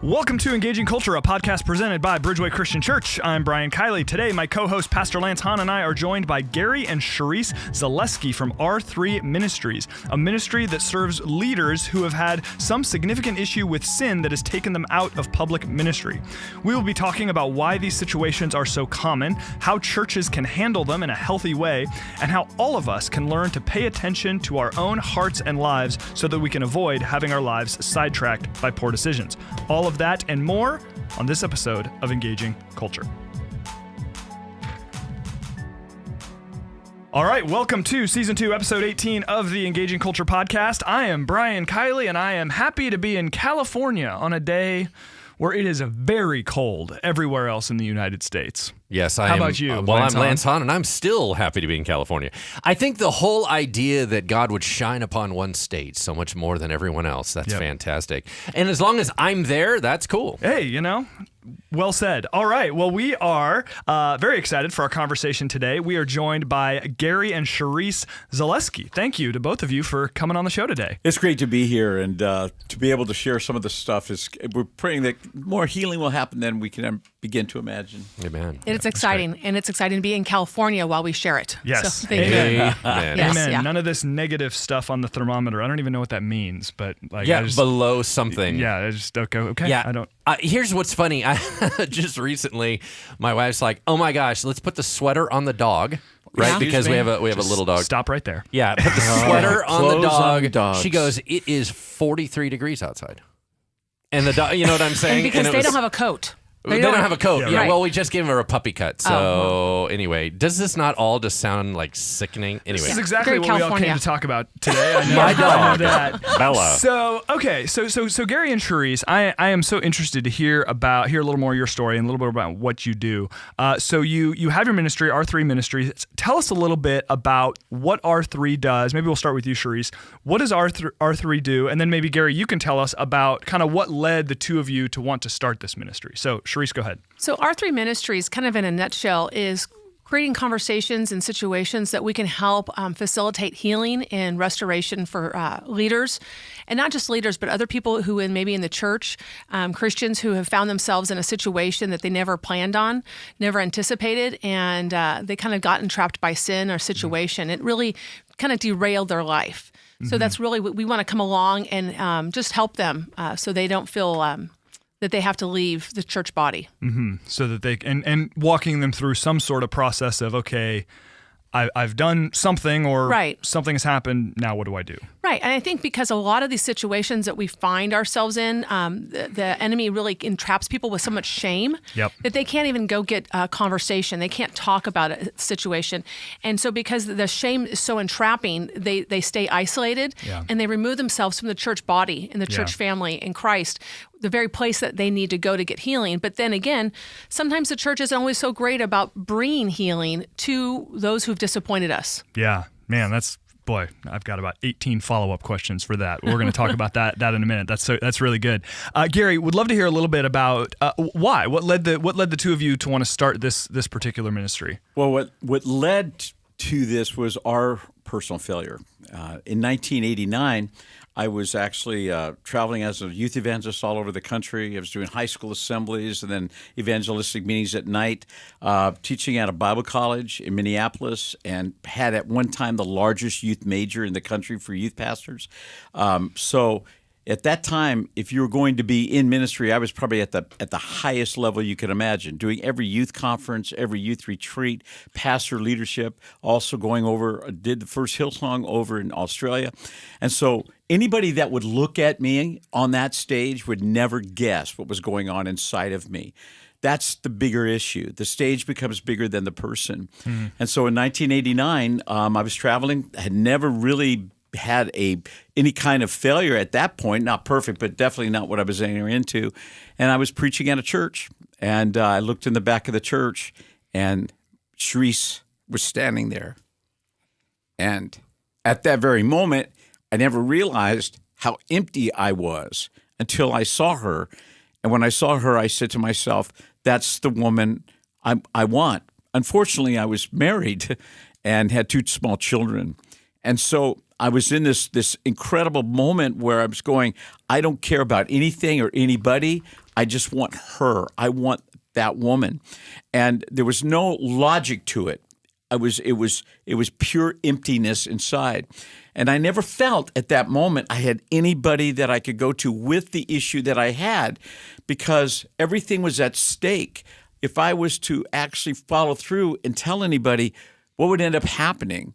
Welcome to Engaging Culture, a podcast presented by Bridgeway Christian Church. I'm Brian Kiley. Today, my co-host Pastor Lance Hahn and I are joined by Gary and Charisse Zaleski from R3 Ministries, a ministry that serves leaders who have had some significant issue with sin that has taken them out of public ministry. We will be talking about why these situations are so common, how churches can handle them in a healthy way, and how all of us can learn to pay attention to our own hearts and lives so that we can avoid having our lives sidetracked by poor decisions. All of that and more on this episode of Engaging Culture. All right, welcome to Season 2, Episode 18 of the Engaging Culture podcast. I am Brian Kiley, and I am happy to be in California on a day where it is very cold everywhere else in the United States. Yes, I am. How about you? I'm Lance Hahn, and I'm still happy to be in California. I think the whole idea that God would shine upon one state so much more than everyone else, that's fantastic. And as long as I'm there, that's cool. Hey, well said. All right. Well, we are very excited for our conversation today. We are joined by Gary and Charisse Zaleski. Thank you to both of you for coming on the show today. It's great to be here and to be able to share some of the stuff. We're praying that more healing will happen than we can begin to imagine. Amen. It's exciting, and it's exciting to be in California while we share it. Yes. So, thank you. Amen. Yes, Amen. yeah. None of this negative stuff on the thermometer. I don't even know what that means, but Below something. Yeah, I just okay. Yeah. I don't. Here's what's funny. Just recently, my wife's like, "Oh my gosh, let's put the sweater on the dog." Right, Yeah. because we have a little dog. Stop right there. Yeah, put the sweater on the Clothes on dog. dogs. She goes, "It is 43 degrees outside," and the dog. You know what I'm saying? And because it they was- don't have a coat. They don't have a coat. Yeah, Yeah, right. well, we just gave her a puppy cut. So Oh, anyway, does this not all just sound like sickening? Anyway, This is exactly Very what we all California. came to talk about today. I know, My I know dog. that. Bella. So Gary and Charisse, I am so interested to hear a little more of your story and a little bit about what you do. So you have your ministry, R3 Ministries. Tell us a little bit about what R3 does. Maybe we'll start with you, Charisse. What does R3 do? And then maybe Gary, you can tell us about kind of what led the two of you to want to start this ministry. So Charisse, go ahead. So R3 Ministries, kind of in a nutshell, is creating conversations and situations that we can help facilitate healing and restoration for leaders, and not just leaders, but other people who maybe in the church, Christians who have found themselves in a situation that they never planned on, never anticipated, and they kind of gotten trapped by sin or situation. It really kind of derailed their life. So that's really what we want to come along and just help them so they don't feel that they have to leave the church body. So that they and walking them through some sort of process of, okay, I've done something or Right. something has happened. Now what do I do? Right. And I think because a lot of these situations that we find ourselves in, the enemy really entraps people with so much shame that they can't even go get a conversation. They can't talk about a situation. And so because the shame is so entrapping, they stay isolated and they remove themselves from the church body and the church family in Christ, the very place that they need to go to get healing. But then again, sometimes the church isn't always so great about bringing healing to those who've disappointed us. Yeah, man, boy, I've got about 18 follow-up questions for that. We're going to talk about that in a minute. That's really good. Gary, would love to hear a little bit about why. What led the two of you to want to start this particular ministry? Well, what led to this was our personal failure. In 1989, I was actually traveling as a youth evangelist all over the country. I was doing high school assemblies and then evangelistic meetings at night, teaching at a Bible college in Minneapolis, and had at one time the largest youth major in the country for youth pastors. So at that time, if you were going to be in ministry, I was probably at the highest level you could imagine, doing every youth conference, every youth retreat, pastor leadership, also did the first Hillsong over in Australia. And so anybody that would look at me on that stage would never guess what was going on inside of me. That's the bigger issue. The stage becomes bigger than the person. And so in 1989, I was traveling, had never really had any kind of failure at that point, not perfect, but definitely not what I was entering into. And I was preaching at a church, and I looked in the back of the church, and Charisse was standing there. And at that very moment, I never realized how empty I was until I saw her. And when I saw her, I said to myself, that's the woman I want. Unfortunately, I was married and had 2 small children. And so I was in this incredible moment where I was going, I don't care about anything or anybody. I just want her. I want that woman. And there was no logic to it. It was pure emptiness inside. And I never felt at that moment I had anybody that I could go to with the issue that I had, because everything was at stake. If I was to actually follow through and tell anybody, what would end up happening?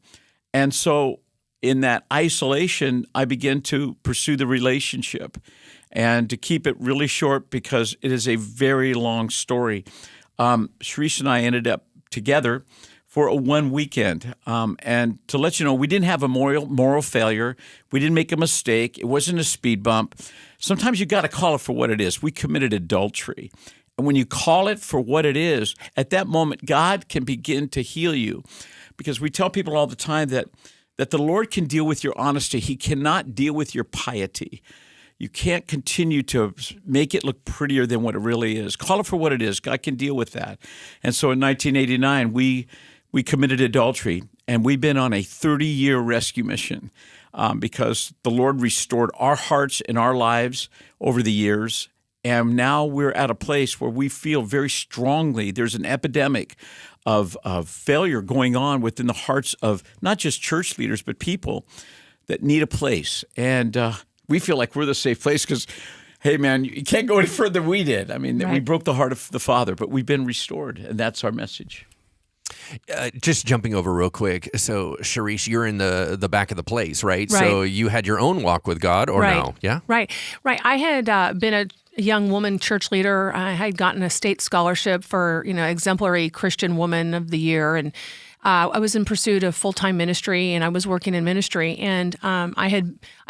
And so in that isolation, I began to pursue the relationship. And to keep it really short, because it is a very long story, Sharice and I ended up together for one weekend. And to let you know, we didn't have a moral failure. We didn't make a mistake. It wasn't a speed bump. Sometimes you got to call it for what it is. We committed adultery. And when you call it for what it is, at that moment, God can begin to heal you. Because we tell people all the time that the Lord can deal with your honesty. He cannot deal with your piety. You can't continue to make it look prettier than what it really is. Call it for what it is. God can deal with that. And so in 1989, we committed adultery, and we've been on a 30-year rescue mission because the Lord restored our hearts and our lives over the years. And now we're at a place where we feel very strongly there's an epidemic of failure going on within the hearts of not just church leaders, but people that need a place. And we feel like we're the safe place because, hey, man, you can't go any further than we did. I mean, we broke the heart of the Father, but we've been restored, and that's our message. Just jumping over real quick. So, Sharice, you're in the back of the place, right? So you had your own walk with God, or no? Yeah? Right. I had been a young woman church leader. I had gotten a state scholarship for, exemplary Christian woman of the year, and I was in pursuit of full-time ministry, and I was working in ministry. And I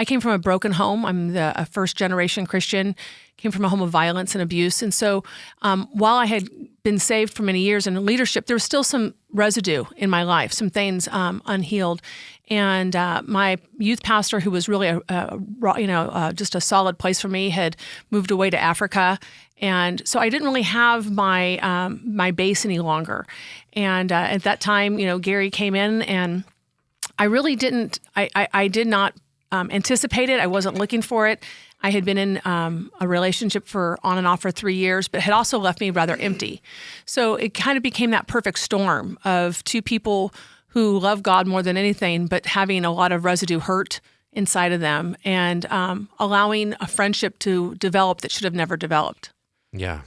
came from a broken home. I'm a first-generation Christian, came from a home of violence and abuse. And so while I had been saved for many years in leadership, there was still some residue in my life, some things unhealed. And my youth pastor, who was really just a solid place for me, had moved away to Africa. And so I didn't really have my base any longer. And at that time, Gary came in, and I really didn't. I did not anticipate it. I wasn't looking for it. I had been in a relationship on and off for 3 years, but had also left me rather empty. So it kind of became that perfect storm of two people who love God more than anything, but having a lot of residue hurt inside of them, and allowing a friendship to develop that should have never developed. Yeah.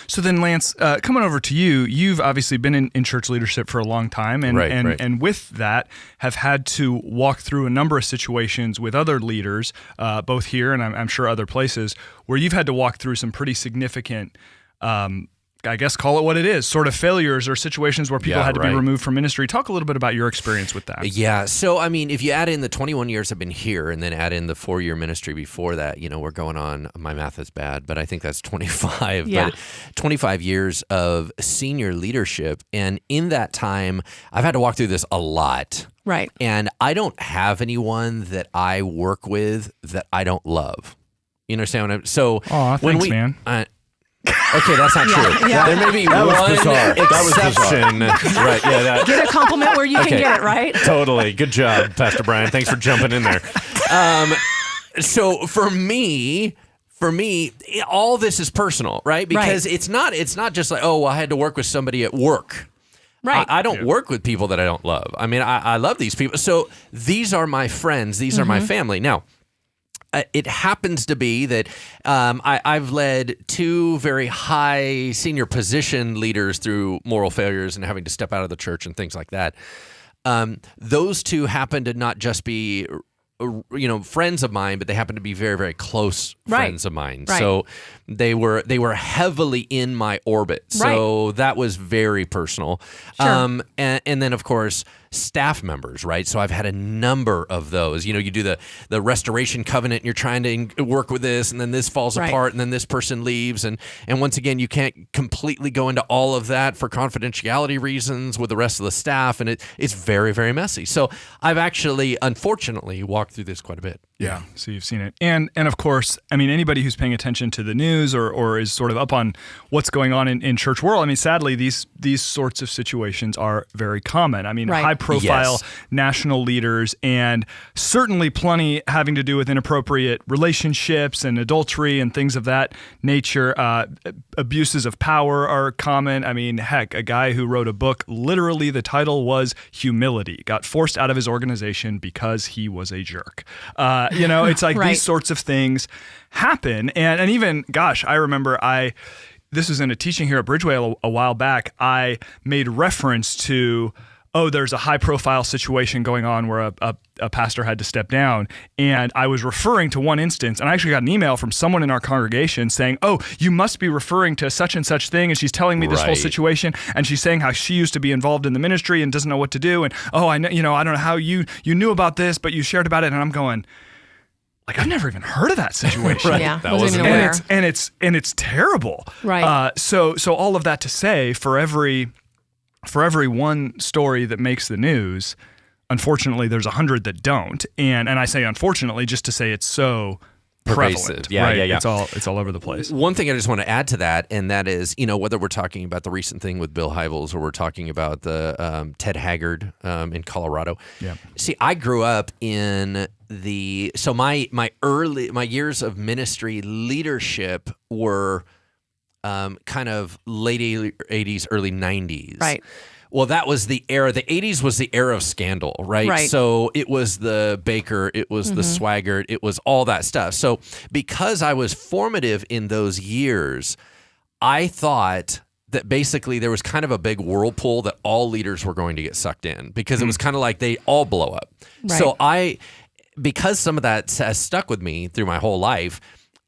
So then, Lance, coming over to you, you've obviously been in church leadership for a long time, and with that have had to walk through a number of situations with other leaders, both here and I'm sure other places, where you've had to walk through some pretty significant, I guess, call it what it is, sort of failures or situations where people had to be removed from ministry. Talk a little bit about your experience with that. Yeah. So, I mean, if you add in the 21 years I've been here and then add in the 4-year ministry before that, we're going on, my math is bad, but I think that's 25. Yeah. But 25 years of senior leadership. And in that time, I've had to walk through this a lot. Right. And I don't have anyone that I work with that I don't love. You understand what I'm... So, thanks, man. Okay, that's not true. Yeah. There may be one exception. Right, yeah. Get a compliment where you can get it, right? Totally. Good job, Pastor Brian. Thanks for jumping in there. So for me, all this is personal, right? Because it's not just like, I had to work with somebody at work. Right. I don't work with people that I don't love. I mean, I love these people. So these are my friends. These are my family. Now, it happens to be that I've led 2 very high senior position leaders through moral failures and having to step out of the church and things like that. Those 2 happen to not just be friends of mine, but they happen to be very, very close friends of mine. Right. So they were heavily in my orbit. So that was very personal. Sure. And then, of course, staff members, right? So I've had a number of those. You do the restoration covenant, and you're trying to work with this, and then this falls apart, and then this person leaves. And once again, you can't completely go into all of that for confidentiality reasons with the rest of the staff, and it's very, very messy. So I've actually, unfortunately, walked through this quite a bit. Yeah, so you've seen it. And of course, I mean, anybody who's paying attention to the news or is sort of up on what's going on in church world, I mean, sadly, these sorts of situations are very common. I mean, Right. high-profile Yes. national leaders, and certainly plenty having to do with inappropriate relationships and adultery and things of that nature. Abuses of power are common. I mean, heck, a guy who wrote a book, literally the title was Humility, got forced out of his organization because he was a jerk. It's like Right. these sorts of things happen. And even, gosh, I remember this was in a teaching here at Bridgeway a while back. I made reference to, there's a high profile situation going on where a pastor had to step down. And I was referring to one instance, and I actually got an email from someone in our congregation saying, you must be referring to such and such thing. And she's telling me this whole Right. situation. And she's saying how she used to be involved in the ministry and doesn't know what to do. And, I know, I don't know how you knew about this, but you shared about it. And I'm going, like, I've never even heard of that situation. Right. Yeah, That wasn't wasn't even it. aware. And it's terrible. Right. So all of that to say, for every one story that makes the news, unfortunately, there's 100 that don't. And I say unfortunately just to say it's so Pervasive. prevalent. Yeah, right? yeah, yeah. It's all over the place. One thing I just want to add to that, and that is, whether we're talking about the recent thing with Bill Hybels or we're talking about the Ted Haggard in Colorado. Yeah. See, I grew up in my years of ministry leadership were kind of late 80s, early 90s. Right. Well, that was the era. The 80s was the era of scandal, right? Right. So it was the Baker, it was the Swaggart, it was all that stuff. So because I was formative in those years, I thought that basically there was kind of a big whirlpool that all leaders were going to get sucked in because it was kind of like they all blow up. Right. So because some of that has stuck with me through my whole life,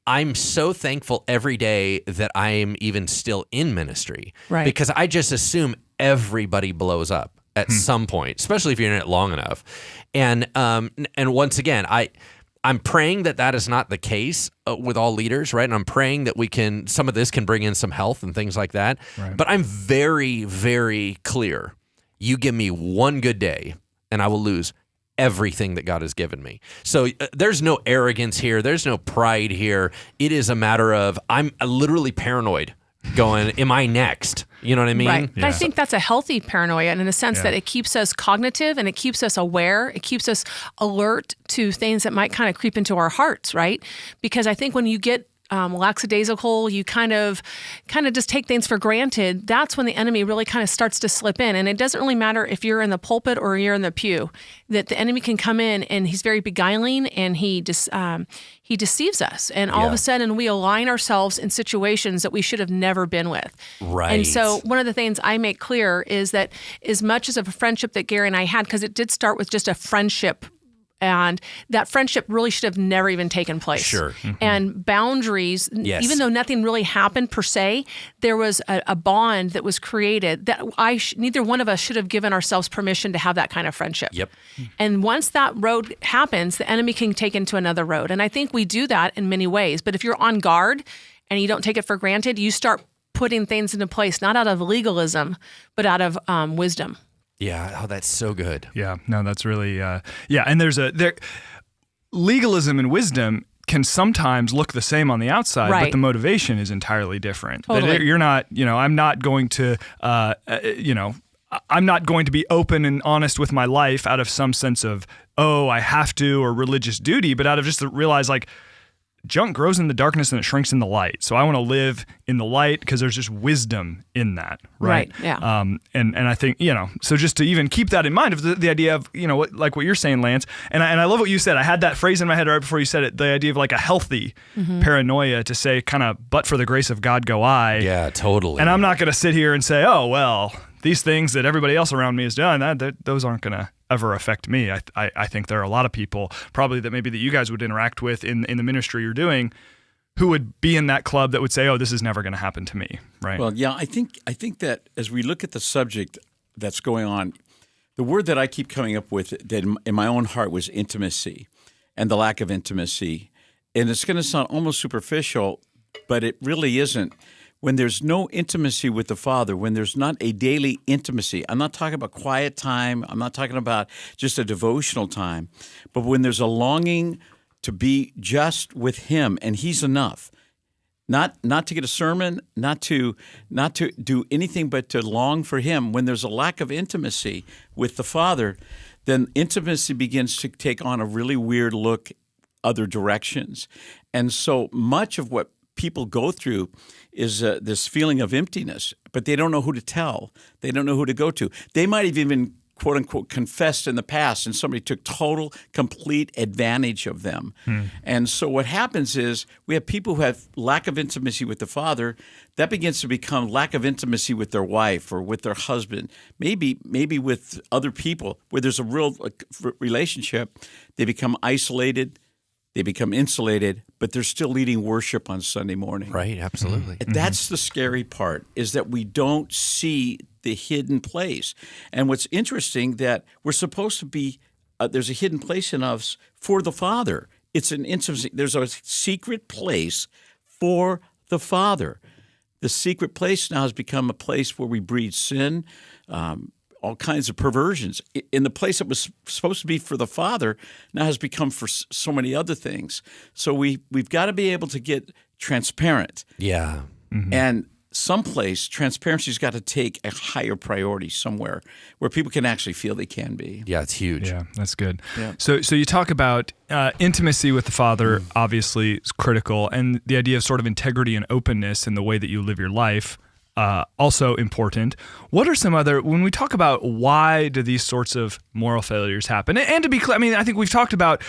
I'm so thankful every day that I am even still in ministry. Right. Because I just assume everybody blows up at some point, especially if you're in it long enough. And once again, I'm praying that is not the case with all leaders, right? And I'm praying that some of this can bring in some health and things like that. Right. But I'm very, very clear. You give me one good day and I will lose everything that God has given me. So there's no arrogance here. There's no pride here. It is a matter of I'm literally paranoid going, am I next? You know what I mean? Right. And I think that's a healthy paranoia, and in the sense Yeah. that it keeps us cognitive and it keeps us aware. It keeps us alert to things that might kind of creep into our hearts, right? Because I think when you get lackadaisical, you kind of just take things for granted. That's when the enemy really kind of starts to slip in. And it doesn't really matter if you're in the pulpit or you're in the pew, that the enemy can come in and he's very beguiling and he deceives us. And all of Yeah. a sudden we align ourselves in situations that we should have never been with. Right. And so one of the things I make clear is that as much as of a friendship that Gary and I had, because it did start with just a friendship, and that friendship really should have never even taken place. Sure. And boundaries, Yes. even though nothing really happened per se, there was a bond that was created that neither one of us should have given ourselves permission to have that kind of friendship. Yep. And once that road happens, the enemy can take into another road. And I think we do that in many ways. But if you're on guard and you don't take it for granted, you start putting things into place, not out of legalism, but out of wisdom. Yeah. Oh, that's so good. Yeah, no, that's really, and legalism and wisdom can sometimes look the same on the outside, but Right. the motivation is entirely different. Totally. That you're not, I'm not going to, I'm not going to be open and honest with my life out of some sense of, I have to, or religious duty, but out of just to realize like, junk grows in the darkness and it shrinks in the light. So I want to live in the light because there's just wisdom in that, right? Yeah. And I think, so just to even keep that in mind of the idea of, like what you're saying, Lance, and I love what you said. I had that phrase in my head right before you said it, the idea of like a healthy paranoia to say kind of, but for the grace of God go I. Yeah, totally. And I'm not going to sit here and say, these things that everybody else around me has done, those aren't going to ever affect me. I think there are a lot of people probably that you guys would interact with in the ministry you're doing who would be in that club that would say, this is never going to happen to me, right? Well, yeah, I think that as we look at the subject that's going on, the word that I keep coming up with that in my own heart was intimacy and the lack of intimacy. And it's going to sound almost superficial, but it really isn't. when there's no intimacy with the Father, when there's not a daily intimacy, I'm not talking about quiet time, I'm not talking about just a devotional time, but when there's a longing to be just with Him and He's enough, not to get a sermon, not to do anything but to long for Him. When there's a lack of intimacy with the Father, then intimacy begins to take on a really weird look other directions. And so much of what people go through is this feeling of emptiness, but they don't know who to tell. They don't know who to go to. They might have even, quote unquote, confessed in the past, and somebody took total, complete advantage of them. And so what happens is we have people who have lack of intimacy with the Father. That begins to become lack of intimacy with their wife or with their husband, maybe with other people where there's a real relationship. They become isolated. They become insulated, but they're still leading worship on Sunday morning. Right, absolutely. That's the scary part, is that we don't see the hidden place. And what's interesting, that we're supposed to be, there's a hidden place in us for the Father. It's an intimacy. There's a secret place for the Father. The secret place now has become a place where we breed sin, all kinds of perversions. In the place that was supposed to be for the Father now has become for so many other things. So we've got to be able to get transparent. Yeah. And someplace, transparency's got to take a higher priority somewhere where people can actually feel they can be. Yeah, it's huge. Yeah, that's good. Yeah. So you talk about intimacy with the Father, obviously is critical, and the idea of sort of integrity and openness in the way that you live your life, also important. What are some other, when we talk about why do these sorts of moral failures happen? And to be clear, I mean, I think we've talked about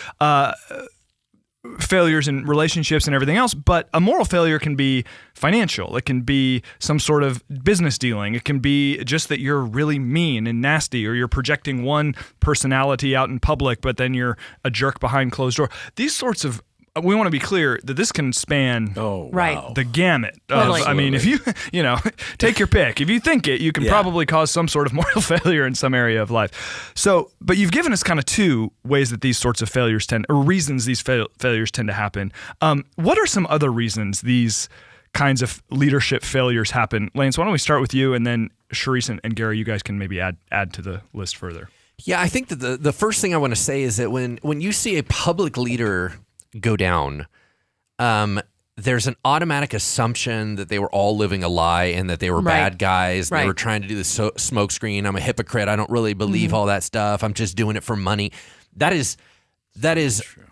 failures in relationships and everything else, but a moral failure can be financial. It can be some sort of business dealing. It can be just that you're really mean and nasty, or you're projecting one personality out in public, but then you're a jerk behind closed door. These sorts of, we want to be clear that this can span Right. the gamut. Totally. I mean, if you take your pick. If you think it, you can probably cause some sort of moral failure in some area of life. So, but you've given us kind of two ways that these sorts of failures reasons these failures tend to happen. What are some other reasons these kinds of leadership failures happen? Lance, why don't we start with you, and then Charisse and Gary, you guys can maybe add to the list further. Yeah, I think that the first thing I want to say is that when you see a public leader go down, there's an automatic assumption that they were all living a lie and that they were bad guys. They were trying to do the smoke screen. I'm a hypocrite. I don't really believe all that stuff. I'm just doing it for money. That is,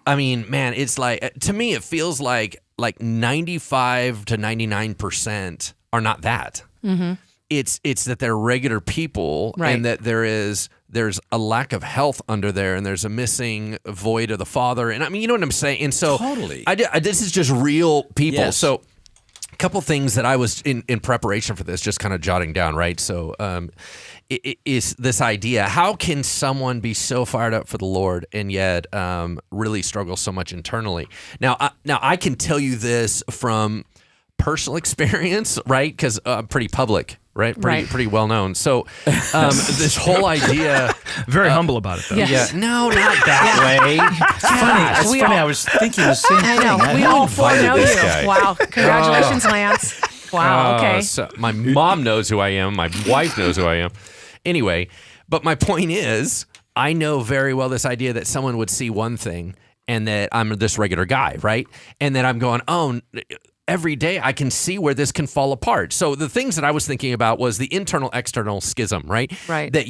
I mean, man, it's like, to me, it feels like 95 to 99% are not that. It's that they're regular people, and that there's a lack of health under there, and there's a missing void of the Father. And I mean, you know what I'm saying? And so Totally. this is just real people. Yes. So a couple things that I was in preparation for this, just kind of jotting down, right? So it is this idea, how can someone be so fired up for the Lord and yet really struggle so much internally? Now I can tell you this from personal experience, right? Because I'm pretty public, right? Pretty well known. So this whole idea, Very humble about it, though. Yes. yeah, no, not that way. It's funny. I was thinking the same thing. I know. We all four know this you. guy. Wow. Congratulations, Lance. Wow. Okay. So my mom knows who I am. My wife knows who I am. Anyway, but my point is, I know very well this idea that someone would see one thing and that I'm this regular guy, right? And that I'm going, oh, every day I can see where this can fall apart. So the things that I was thinking about was the internal-external schism, right? Right. That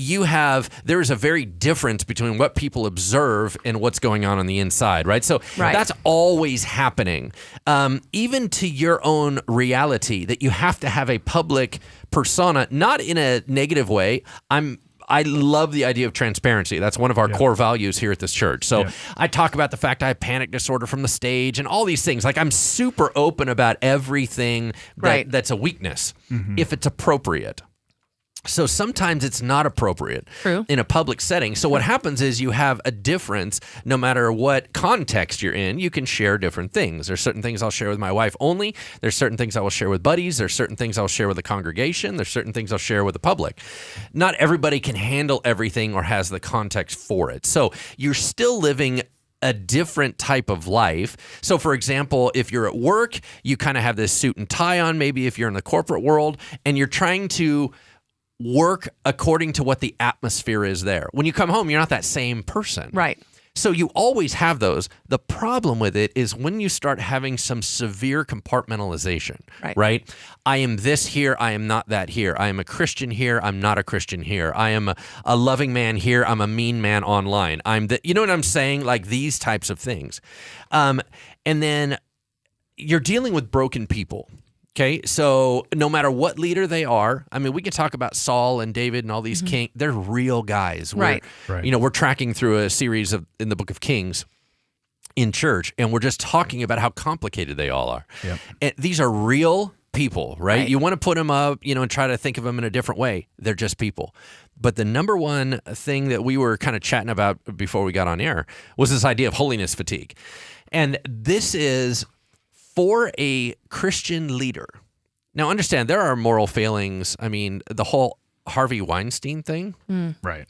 there is a very difference between what people observe and what's going on the inside, right? So that's always happening. Even to your own reality, that you have to have a public persona, not in a negative way. I love the idea of transparency. That's one of our core values here at this church. So I talk about the fact I have panic disorder from the stage and all these things. Like, I'm super open about everything that's a weakness, if it's appropriate. So sometimes it's not appropriate in a public setting. So what happens is you have a difference no matter what context you're in. You can share different things. There's certain things I'll share with my wife only. There's certain things I will share with buddies. There's certain things I'll share with the congregation. There's certain things I'll share with the public. Not everybody can handle everything or has the context for it. So you're still living a different type of life. So, for example, if you're at work, you kind of have this suit and tie on, maybe if you're in the corporate world, and you're trying to work according to what the atmosphere is there. When you come home, you're not that same person. Right. So you always have those. The problem with it is when you start having some severe compartmentalization, right? I am this here, I am not that here. I am a Christian here, I'm not a Christian here. I am a loving man here, I'm a mean man online. You know what I'm saying? Like these types of things. And then you're dealing with broken people. Okay, so no matter what leader they are, I mean, we can talk about Saul and David and all these kings. They're real guys. Right. You know, we're tracking through a series in the Book of Kings in church, and we're just talking about how complicated they all are. Yep. And these are real people, right? You want to put them up, and try to think of them in a different way. They're just people. But the number one thing that we were kind of chatting about before we got on air was this idea of holiness fatigue. And this is for a Christian leader. Now, understand, there are moral failings. I mean, the whole Harvey Weinstein thing. Right.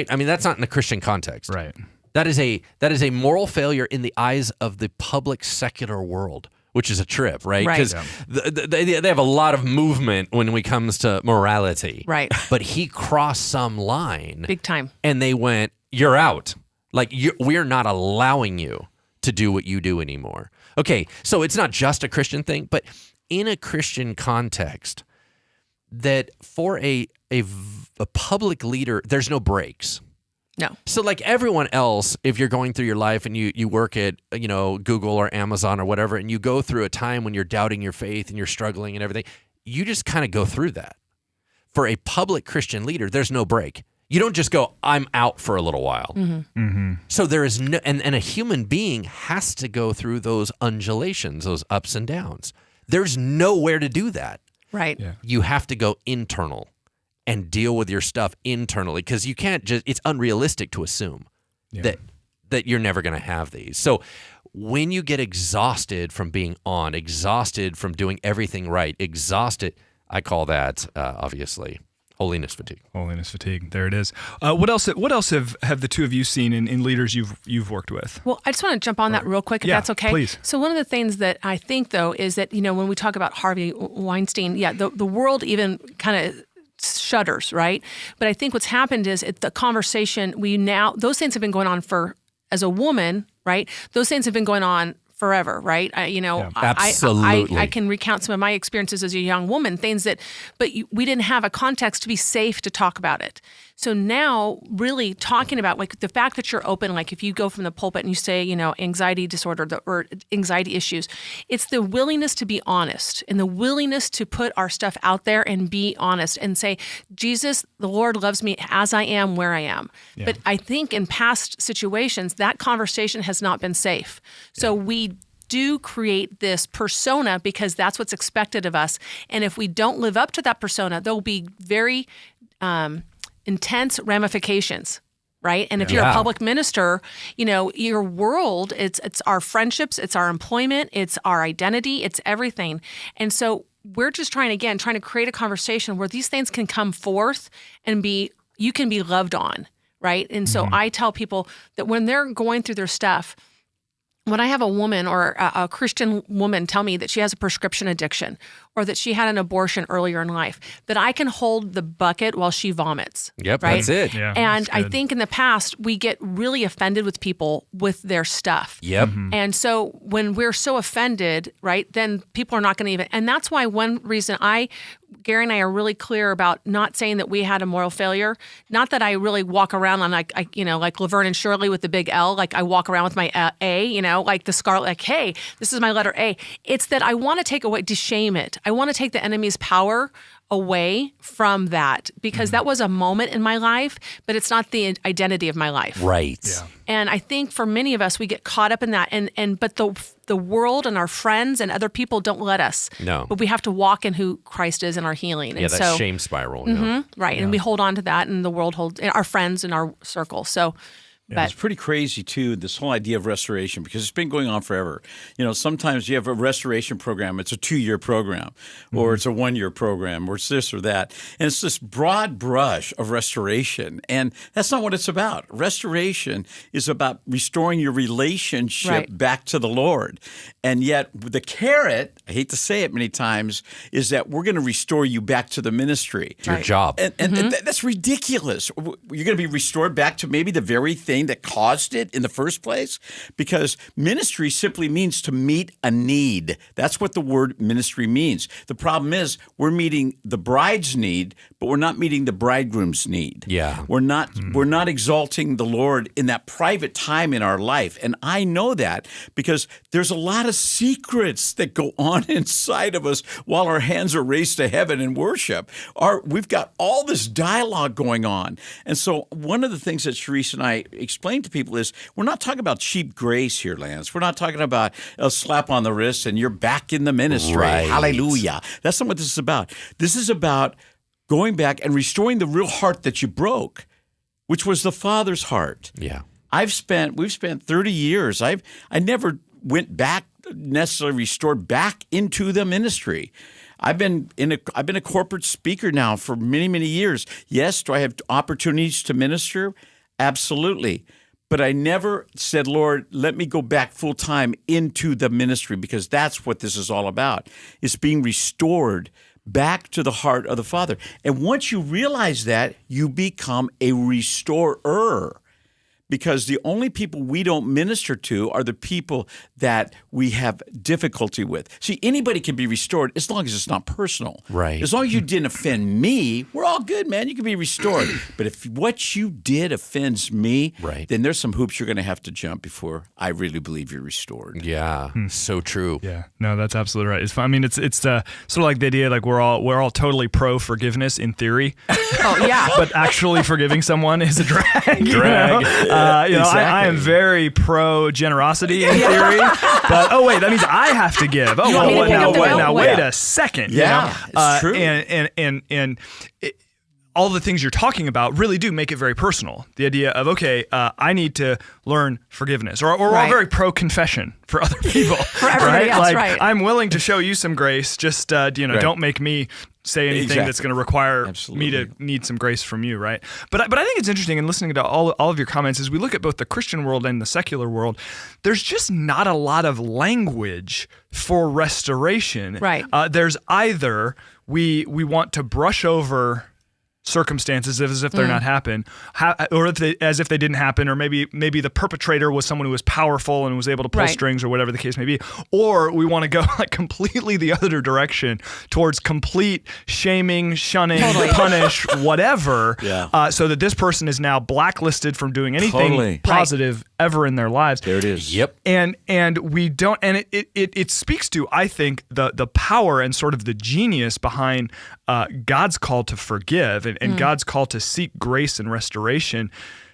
I mean, that's not in the Christian context. Right. That is a moral failure in the eyes of the public secular world, which is a trip, right? Because they have a lot of movement when it comes to morality. Right. But he crossed some line. Big time. And they went, you're out. Like, we're not allowing you to do what you do anymore. Okay, so it's not just a Christian thing, but in a Christian context, that for a public leader, there's no breaks. No. So like everyone else, if you're going through your life and you work at, Google or Amazon or whatever, and you go through a time when you're doubting your faith and you're struggling and everything, you just kind of go through that. For a public Christian leader, there's no break. You don't just go, I'm out for a little while. So there is no, and a human being has to go through those undulations, those ups and downs. There's nowhere to do that. Right. Yeah. You have to go internal and deal with your stuff internally, because you can't it's unrealistic to assume that you're never going to have these. So when you get exhausted from being on, exhausted from doing everything right, exhausted, I call that, obviously, holiness fatigue. Holiness fatigue. There it is. What else have the two of you seen in leaders you've worked with? Well, I just want to jump on that real quick, if Yeah, that's okay. please. So one of the things that I think, though, is that, when we talk about Harvey Weinstein, the world even kind of shudders, right? But I think what's happened is the conversation, those things have been going on as a woman, right? Those things have been going on forever, right? Absolutely. I can recount some of my experiences as a young woman, but we didn't have a context to be safe to talk about it. So now really talking about like the fact that you're open, like if you go from the pulpit and you say, anxiety disorder or anxiety issues, it's the willingness to be honest and the willingness to put our stuff out there and be honest and say, Jesus, the Lord loves me as I am, where I am. Yeah. But I think in past situations, that conversation has not been safe. So we do create this persona because that's what's expected of us. And if we don't live up to that persona, there'll be very intense ramifications, right? And if you're a public minister, your world, it's our friendships, it's our employment, it's our identity, it's everything. And so we're just trying to create a conversation where these things can come forth and you can be loved on, right? And so I tell people that when they're going through their stuff, when I have a woman or a Christian woman tell me that she has a prescription addiction or that she had an abortion earlier in life, that I can hold the bucket while she vomits. Yep, right? that's it. Yeah, and that's I good. think in the past, we get really offended with people with their stuff. Yep. And so when we're so offended, right, then people are not going to even, and that's why one reason Gary and I are really clear about not saying that we had a moral failure. Not that I really walk around on like Laverne and Shirley with the big L, like I walk around with my A, like the scarlet, like, hey, this is my letter A. It's that I want to take away, shame it. I want to take the enemy's power away from that because that was a moment in my life, but it's not the identity of my life. Right. Yeah. And I think for many of us, we get caught up in that. But the world and our friends and other people don't let us. No. But we have to walk in who Christ is in our healing. Yeah, and that shame spiral. Right. And we hold on to that, and the world holds our friends in our circle. So It's pretty crazy, too, this whole idea of restoration, because it's been going on forever. Sometimes you have a restoration program. It's a 2-year program, or it's a 1-year program, or it's this or that. And it's this broad brush of restoration. And that's not what it's about. Restoration is about restoring your relationship back to the Lord. And yet the carrot, I hate to say it many times, is that we're going to restore you back to the ministry. It's your job. And that's ridiculous. You're going to be restored back to maybe the very thing that caused it in the first place, because ministry simply means to meet a need. That's what the word ministry means. The problem is we're meeting the bride's need, but we're not meeting the bridegroom's need. Yeah. We're not exalting the Lord in that private time in our life. And I know that because there's a lot of secrets that go on inside of us while our hands are raised to heaven in worship. We've got all this dialogue going on. And so one of the things that Charisse and I explain to people is we're not talking about cheap grace here, Lance. We're not talking about a slap on the wrist and you're back in the ministry. Right. Hallelujah. That's not what this is about. This is about going back and restoring the real heart that you broke, which was the Father's heart. Yeah. We've spent 30 years. I never went back, necessarily restored back into the ministry. I've been a corporate speaker now for many, many years. Yes, do I have opportunities to minister? Absolutely. But I never said, Lord, let me go back full time into the ministry, because that's what this is all about. It's being restored back to the heart of the Father. And once you realize that, you become a restorer. Because the only people we don't minister to are the people that we have difficulty with. See, anybody can be restored as long as it's not personal. Right. As long as you didn't offend me, we're all good, man. You can be restored. But if what you did offends me, then there's some hoops you're going to have to jump before I really believe you're restored. Yeah, so true. Yeah, no, that's absolutely right. It's fun. I mean, it's sort of like the idea like we're all totally pro forgiveness in theory. Oh yeah, but actually forgiving someone is a drag. Exactly. I am very pro generosity in theory, but that means I have to give. Wait a second. Yeah, it's true. And all the things you're talking about really do make it very personal. The idea of, I need to learn forgiveness, or we're all very pro confession for other people. For everybody else, right. I'm willing to show you some grace. Just don't make me say anything that's going to require me to need some grace from you, right? But I think it's interesting in listening to all of your comments as we look at both the Christian world and the secular world. There's just not a lot of language for restoration. Right. There's either we want to brush over circumstances as if they're not happen, or as if they didn't happen, or maybe the perpetrator was someone who was powerful and was able to pull strings, or whatever the case may be, or we want to go like completely the other direction towards complete shaming, shunning, punish, whatever, so that this person is now blacklisted from doing anything positive ever in their lives. There it is. Yep. And we don't, and it speaks to, I think, the power and sort of the genius behind God's call to forgive and God's call to seek grace and restoration,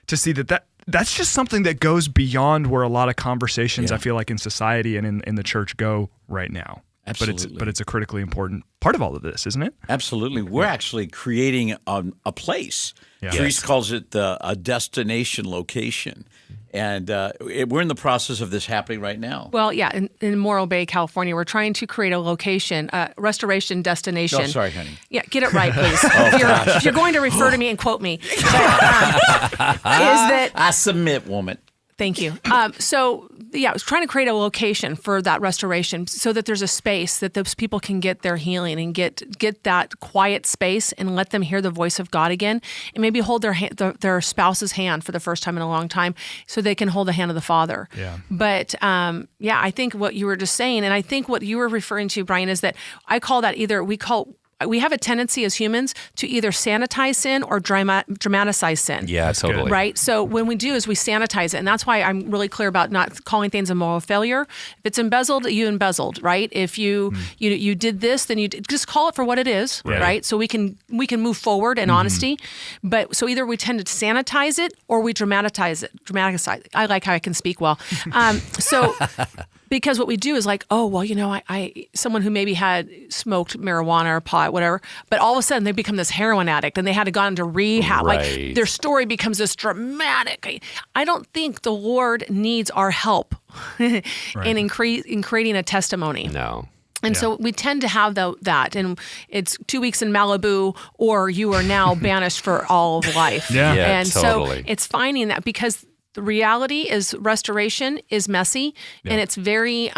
to see that's just something that goes beyond where a lot of conversations I feel like in society and in the church go right now. Absolutely. But it's a critically important part of all of this, isn't it? Absolutely. We're actually creating a place. Yeah. Therese calls it a destination location. And we're in the process of this happening right now. Well, yeah, in Morro Bay, California, we're trying to create a location, restoration destination. Oh, sorry, honey. Yeah, get it right, please. If you're going to refer to me and quote me. But, is that I submit, woman. Thank you. I was trying to create a location for that restoration so that there's a space that those people can get their healing and get that quiet space and let them hear the voice of God again, and maybe hold their spouse's hand for the first time in a long time so they can hold the hand of the Father. Yeah. But I think what you were just saying, and I think what you were referring to, Brian, is that I call that we have a tendency as humans to either sanitize sin or dramatize sin. Yeah, totally. Right? So when we do is we sanitize it. And that's why I'm really clear about not calling things a moral failure. If it's embezzled, you embezzled, right? If you did this, then you just call it for what it is, right? So we can move forward in honesty. But so either we tend to sanitize it or we dramatize it. I like how I can speak well. Because what we do is like, oh, well, I someone who maybe had smoked marijuana or pot, whatever, but all of a sudden they become this heroin addict and they had to go into rehab. Right. Like their story becomes this dramatic. I don't think the Lord needs our help in creating a testimony. No. And so we tend to have that, and it's 2 weeks in Malibu, or you are now banished for all of life. Yeah. Yeah, And totally. so it's finding that, because the reality is restoration is messy, and it's very,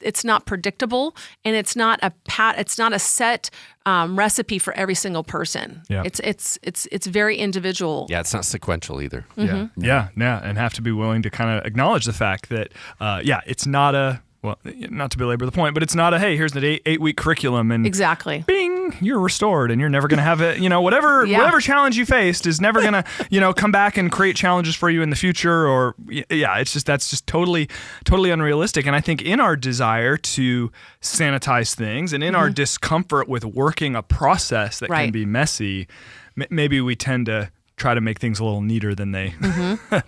it's not predictable, and it's not a set recipe for every single person. Yeah. It's very individual. Yeah, it's not sequential either. Yeah, and have to be willing to kind of acknowledge the fact that, it's not a, well, not to belabor the point, but it's not a, hey, here's an 8-week curriculum and Exactly. bing, you're restored, and you're never going to have it, whatever challenge you faced is never going to, come back and create challenges for you in the future, or, that's just totally unrealistic. And I think in our desire to sanitize things and in our discomfort with working a process that can be messy, maybe we tend to try to make things a little neater than they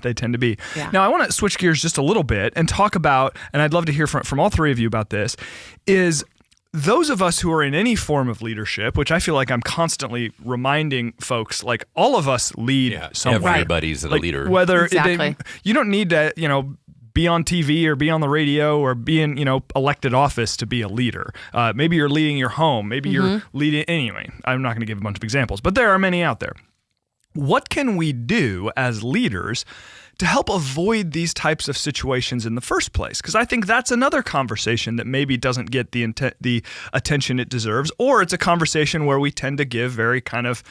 they tend to be. Yeah. Now, I want to switch gears just a little bit and talk about, and I'd love to hear from all three of you about this, is those of us who are in any form of leadership, which I feel like I'm constantly reminding folks, like all of us lead somewhere. Everybody's a leader. Whether Exactly. you don't need to, be on TV or be on the radio or be in, elected office to be a leader. Maybe you're leading your home. Maybe you're leading, anyway, I'm not going to give a bunch of examples, but there are many out there. What can we do as leaders to help avoid these types of situations in the first place? Because I think that's another conversation that maybe doesn't get the attention it deserves, or it's a conversation where we tend to give very kind of,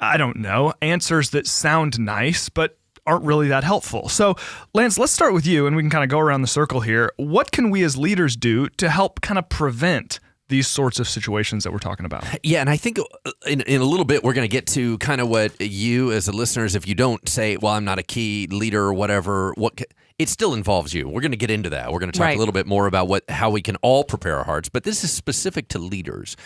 answers that sound nice, but aren't really that helpful. So, Lance, let's start with you, and we can kind of go around the circle here. What can we as leaders do to help kind of prevent these sorts of situations that we're talking about? Yeah, and I think in a little bit we're going to get to kind of what you as the listeners, if you don't say, well, I'm not a key leader or whatever, it still involves you. We're going to get into that. We're going to talk a little bit more about how we can all prepare our hearts, but this is specific to leaders.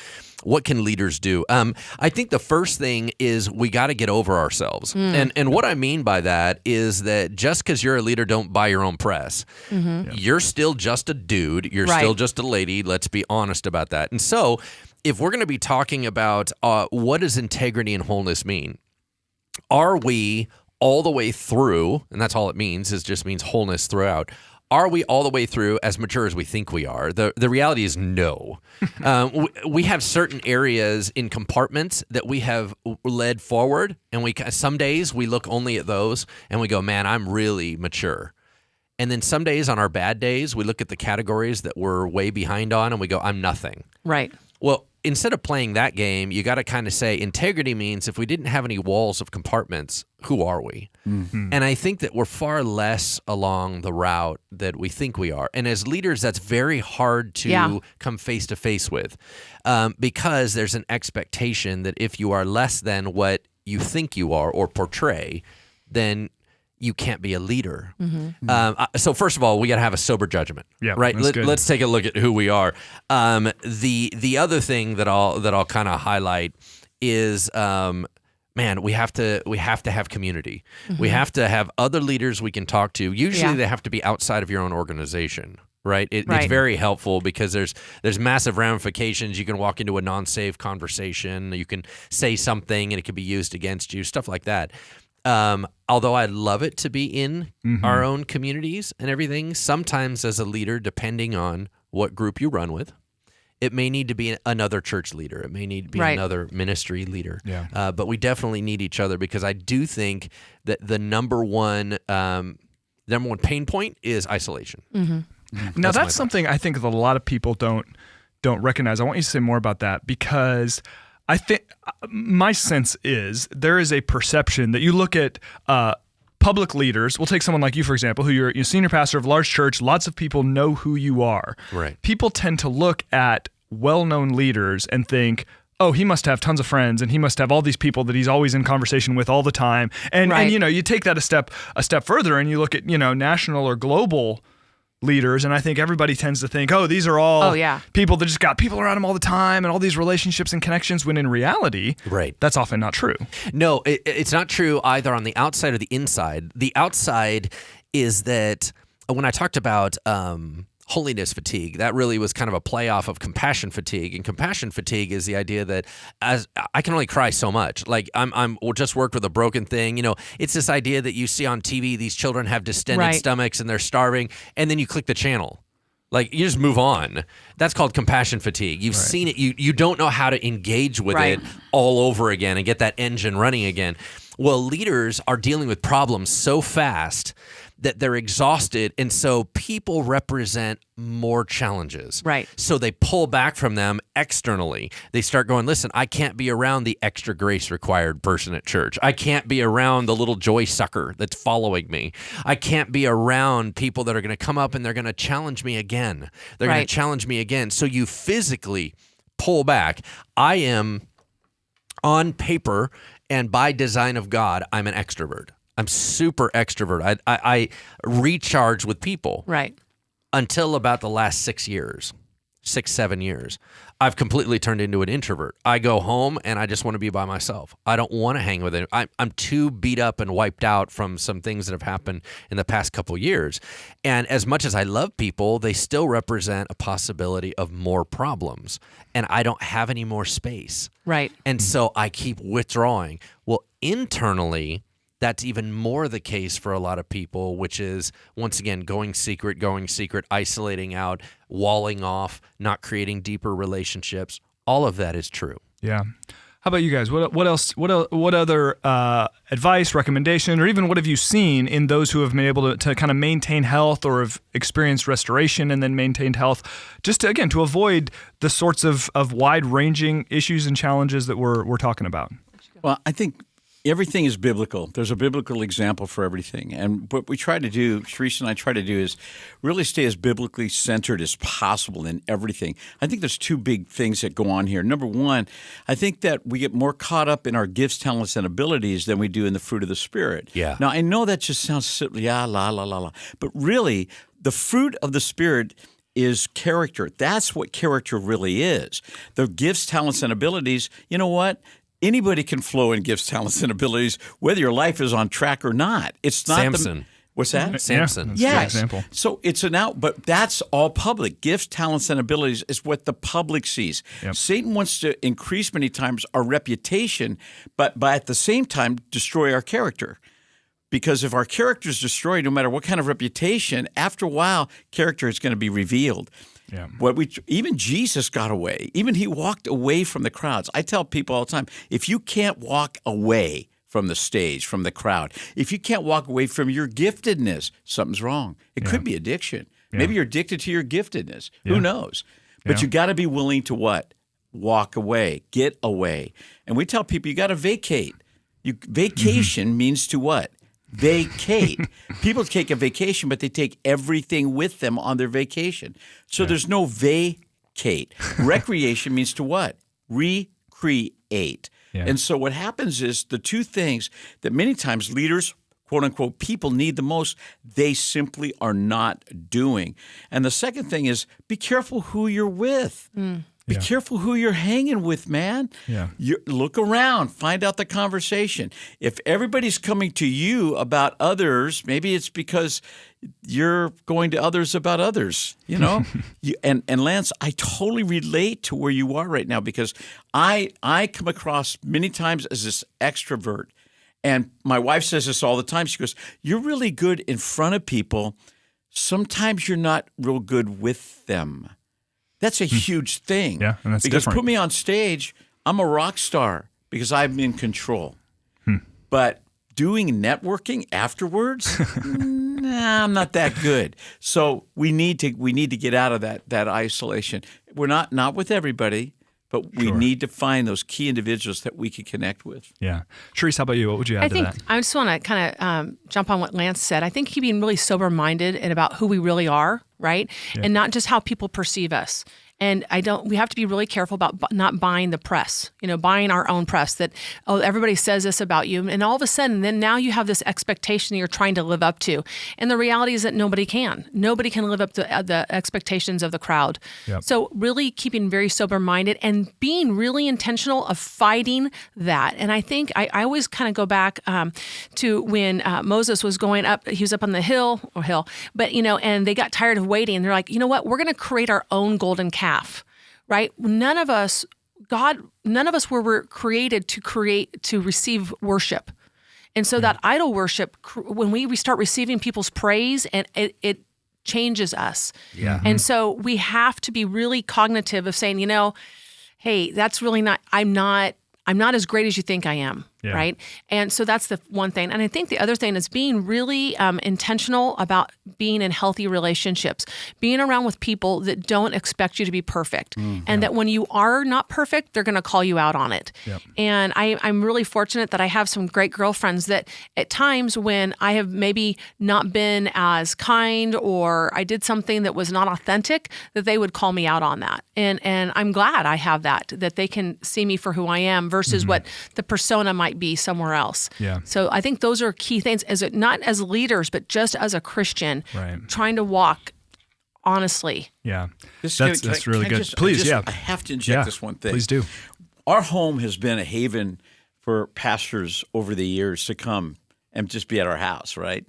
What can leaders do? I think the first thing is we got to get over ourselves. And what I mean by that is that just because you're a leader, don't buy your own press. You're still just a dude. You're still just a lady. Let's be honest about that. And so if we're going to be talking about what does integrity and wholeness mean, are we all the way through, and that's all it means, just means wholeness throughout. Are we all the way through as mature as we think we are? The reality is no. We have certain areas in compartments that we have led forward, and some days we look only at those and we go, man, I'm really mature. And then some days on our bad days, we look at the categories that we're way behind on and we go, I'm nothing. Right. Well, instead of playing that game, you got to kind of say integrity means if we didn't have any walls of compartments, who are we? And I think that we're far less along the route that we think we are. And as leaders, that's very hard to come face to face with because there's an expectation that if you are less than what you think you are or portray, then you can't be a leader. So first of all, we got to have a sober judgment, right? Let's take a look at who we are. The other thing that I'll kind of highlight is, man, we have to have community. We have to have other leaders we can talk to. Usually they have to be outside of your own organization. Right? It's very helpful because there's massive ramifications. You can walk into a non-safe conversation. You can say something and it can be used against you, stuff like that. Although I love it to be in our own communities and everything, sometimes as a leader, depending on what group you run with, it may need to be another church leader. It may need to be another ministry leader. Yeah. But we definitely need each other because I do think that the number one pain point is isolation. Now that's something I think that a lot of people don't recognize. I want you to say more about that because I think my sense is there is a perception that you look at public leaders. We'll take someone like you, for example, who you're senior pastor of a large church. Lots of people know who you are. Right. People tend to look at well-known leaders and think, oh, he must have tons of friends and he must have all these people that he's always in conversation with all the time. And you take that a step further and you look at, national or global leaders, and I think everybody tends to think, oh, these are all people that just got people around them all the time and all these relationships and connections, when in reality, that's often not true. No, it's not true either on the outside or the inside. The outside is that when I talked about holiness fatigue. That really was kind of a play off of compassion fatigue. And compassion fatigue is the idea that as I can only cry so much. Like I'm just worked with a broken thing. It's this idea that you see on TV, these children have distended Right. stomachs and they're starving, and then you click the channel. Like you just move on. That's called compassion fatigue. You've seen it. You don't know how to engage with Right. it all over again and get that engine running again. Well, leaders are dealing with problems so fast that they're exhausted, and so people represent more challenges. Right. So they pull back from them externally. They start going, listen, I can't be around the extra grace required person at church. I can't be around the little joy sucker that's following me. I can't be around people that are going to come up and they're going to challenge me again. They're going Right. to challenge me again. So you physically pull back. I am on paper and by design of God, I'm an extrovert. I'm super extrovert. I recharge with people Right. until about the last 6 years, 7 years. I've completely turned into an introvert. I go home and I just want to be by myself. I don't want to hang with it. I'm too beat up and wiped out from some things that have happened in the past couple years. And as much as I love people, they still represent a possibility of more problems. And I don't have any more space. Right. And so I keep withdrawing. Well, internally, that's even more the case for a lot of people, which is, once again, going secret, isolating out, walling off, not creating deeper relationships. All of that is true. Yeah. How about you guys? What else? What other advice, recommendation, or even what have you seen in those who have been able to kind of maintain health or have experienced restoration and then maintained health, just to avoid the sorts of wide-ranging issues and challenges that we're talking about? Well, I think everything is biblical. There's a biblical example for everything. And what we try to do, Sharice and I try to do, is really stay as biblically centered as possible in everything. I think there's two big things that go on here. Number one, I think that we get more caught up in our gifts, talents, and abilities than we do in the fruit of the Spirit. Yeah. Now, I know that just sounds silly, la. But really, the fruit of the Spirit is character. That's what character really is. The gifts, talents, and abilities, you know what? Anybody can flow in gifts, talents, and abilities, whether your life is on track or not. It's not Samson. What's that? Samson. That's a good Yes. example. So it's but that's all public. Gifts, talents, and abilities is what the public sees. Yep. Satan wants to increase many times our reputation, but by at the same time destroy our character. Because if our character is destroyed, no matter what kind of reputation, after a while, character is going to be revealed. Yeah. Even Jesus got away. Even he walked away from the crowds. I tell people all the time, if you can't walk away from the stage, from the crowd, if you can't walk away from your giftedness, something's wrong. It could be addiction. Maybe you're addicted to your giftedness. Who knows? But you got to be willing to what? Walk away, get away. And we tell people you got to vacate. Vacation means to what? Vacate. People take a vacation, but they take everything with them on their vacation. So there's no vacate. Recreation means to what? Recreate. Yeah. And so what happens is the two things that many times leaders, quote unquote, people need the most, they simply are not doing. And the second thing is be careful who you're with. Be careful who you're hanging with, man. Yeah. Look around, find out the conversation. If everybody's coming to you about others, maybe it's because you're going to others about others, you know? And Lance, I totally relate to where you are right now because I come across many times as this extrovert. And my wife says this all the time. She goes, you're really good in front of people. Sometimes you're not real good with them. That's a huge thing. Yeah, and that's because different. put me on stage, I'm a rock star because I'm in control. But doing networking afterwards, nah, I'm not that good. So we need to get out of that isolation. We're not with everybody, but we need to find those key individuals that we can connect with. Yeah. Sharice, how about you? What would you add to that? I just want to kind of jump on what Lance said. I think being really sober-minded and about who we really are, right? And not just how people perceive us. And we have to be really careful about not buying the press, buying our own press that, oh, everybody says this about you. And all of a sudden, then now you have this expectation that you're trying to live up to. And the reality is that nobody can. Nobody can live up to the expectations of the crowd. Yep. So really keeping very sober-minded and being really intentional of fighting that. And I think I always kind of go back to when Moses was going up. He was up on the hill, but, and they got tired of waiting. They're like, you know what? We're going to create our own golden calf, right? None of us were created to receive worship. And so that idol worship, when we start receiving people's praise, and it changes us. Yeah. And so we have to be really cognitive of saying, hey, that's really not, I'm not as great as you think I am. Yeah. Right. And so that's the one thing. And I think the other thing is being really intentional about being in healthy relationships, being around with people that don't expect you to be perfect. And that when you are not perfect, they're going to call you out on it. Yep. And I'm really fortunate that I have some great girlfriends that at times when I have maybe not been as kind or I did something that was not authentic, that they would call me out on that. And I'm glad I have that they can see me for who I am versus what the persona might be somewhere else. Yeah. So I think those are key things, not as leaders, but just as a Christian, Right. trying to walk honestly. Yeah. This- That's can really I good. just- Please, yeah. I have to inject this one thing. Please do. Our home has been a haven for pastors over the years to come and just be at our house, right?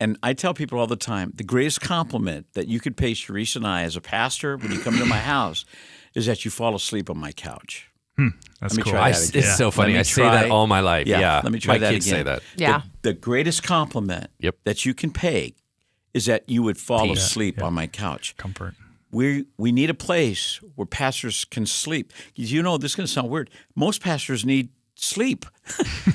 And I tell people all the time, the greatest compliment that you could pay Sharice and I as a pastor when you come to my house is that you fall asleep on my couch. That's Let me cool. try that again. It's so funny. Let me I say that try- all my life. Yeah. Let me try my that kids again. say that. Yeah. The greatest compliment Yep. that you can pay is that you would fall Peace. asleep on my couch. Comfort. We need a place where pastors can sleep. This is going to sound weird. Most pastors need sleep.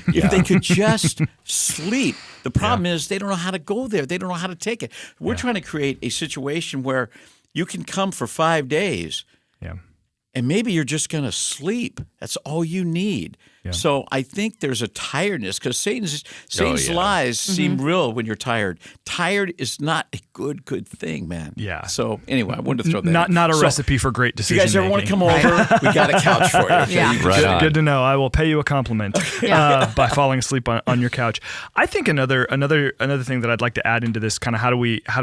If they could just sleep. The problem is they don't know how to go there. They don't know how to take it. We're trying to create a situation where you can come for 5 days Yeah. and maybe you're just going to sleep. That's all you need. Yeah. So I think there's a tiredness because Satan's yeah. lies seem real when you're tired. Tired is not a good thing, man. Yeah. So anyway, I wanted to throw that in. Not a So, recipe for great if you decision guys ever want to making. come over, we got a couch for you. Okay? Yeah. You can Right sit- on. Good to know. I will pay you a compliment by falling asleep on your couch. I think another thing that I'd like to add into this kind of how do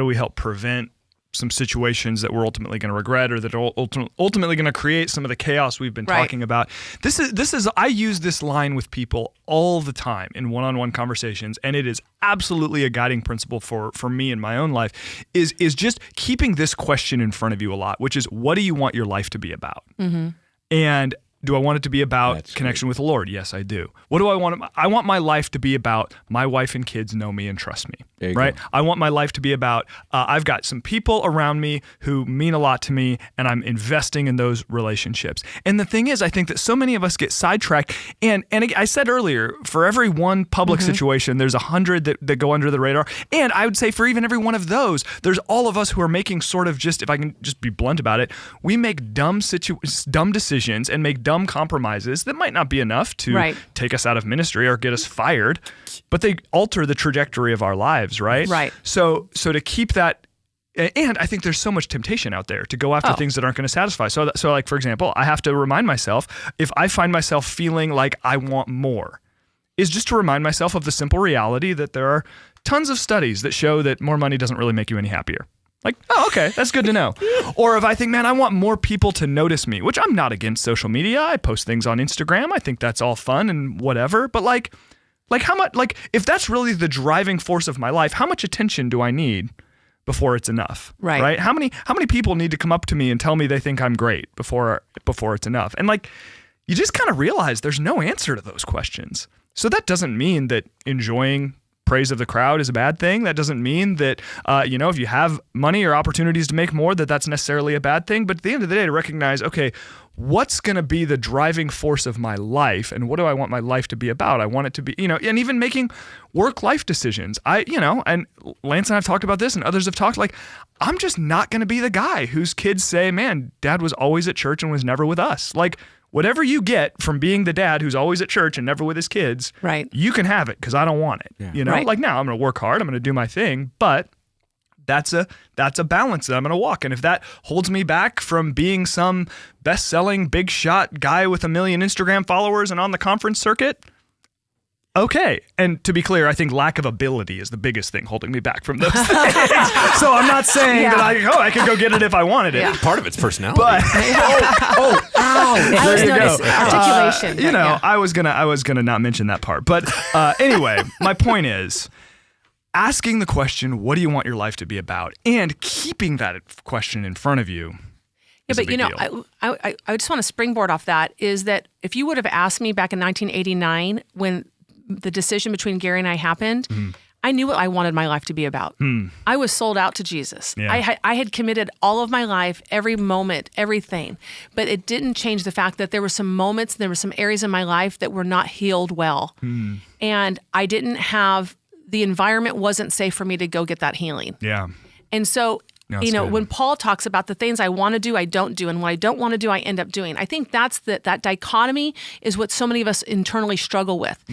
we help prevent some situations that we're ultimately going to regret or that are ultimately going to create some of the chaos we've been Right. talking about. This is I use this line with people all the time in one-on-one conversations, and it is absolutely a guiding principle for me in my own life is just keeping this question in front of you a lot, which is, what do you want your life to be about? And do I want it to be about That's connection with the Lord? Yes, I do. What do I want? I want my life to be about my wife and kids know me and trust me, There you right? go. I want my life to be about I've got some people around me who mean a lot to me, and I'm investing in those relationships. And the thing is, I think that so many of us get sidetracked. And I said earlier, for every one public situation, there's 100 that go under the radar. And I would say for even every one of those, there's all of us who are making sort of just, if I can just be blunt about it, we make dumb decisions and make dumb compromises that might not be enough to Right. take us out of ministry or get us fired, but they alter the trajectory of our lives, right? Right. So to keep that, and I think there's so much temptation out there to go after things that aren't going to satisfy. So like, for example, I have to remind myself, if I find myself feeling like I want more, is just to remind myself of the simple reality that there are tons of studies that show that more money doesn't really make you any happier. Like, oh, okay, that's good to know. Or if I think, man, I want more people to notice me, which I'm not against social media. I post things on Instagram. I think that's all fun and whatever. But like how much, like if that's really the driving force of my life, how much attention do I need before it's enough? Right. How many people need to come up to me and tell me they think I'm great before it's enough? And like, you just kind of realize there's no answer to those questions. So that doesn't mean that enjoying praise of the crowd is a bad thing. That doesn't mean that, if you have money or opportunities to make more, that's necessarily a bad thing. But at the end of the day, to recognize, okay, what's going to be the driving force of my life, and what do I want my life to be about? I want it to be, and even making work-life decisions. And Lance and I have talked about this, and others have talked, like, I'm just not going to be the guy whose kids say, man, Dad was always at church and was never with us. Like, whatever you get from being the dad who's always at church and never with his kids, Right. you can have it because I don't want it. Yeah. Right. Like, now I'm going to work hard. I'm going to do my thing, but that's a balance that I'm going to walk. And if that holds me back from being some best-selling, big shot guy with 1 million Instagram followers and on the conference circuit, okay. And to be clear, I think lack of ability is the biggest thing holding me back from those things. So I'm not saying that I could go get it if I wanted it. I think part of it's personality. But I was noticing articulation. I was gonna not mention that part. But anyway, my point is, asking the question, what do you want your life to be about? And keeping that question in front of you. Yeah, but I just want to springboard off that is that if you would have asked me back in 1989 when the decision between Gary and I happened, I knew what I wanted my life to be about. I was sold out to Jesus. Yeah. I had committed all of my life, every moment, everything. But it didn't change the fact that there were some moments, there were some areas in my life that were not healed well. And I didn't have, the environment wasn't safe for me to go get that healing. Yeah. And so, That's good. when Paul talks about the things I want to do, I don't do, and what I don't want to do, I end up doing. I think that's that dichotomy is what so many of us internally struggle with.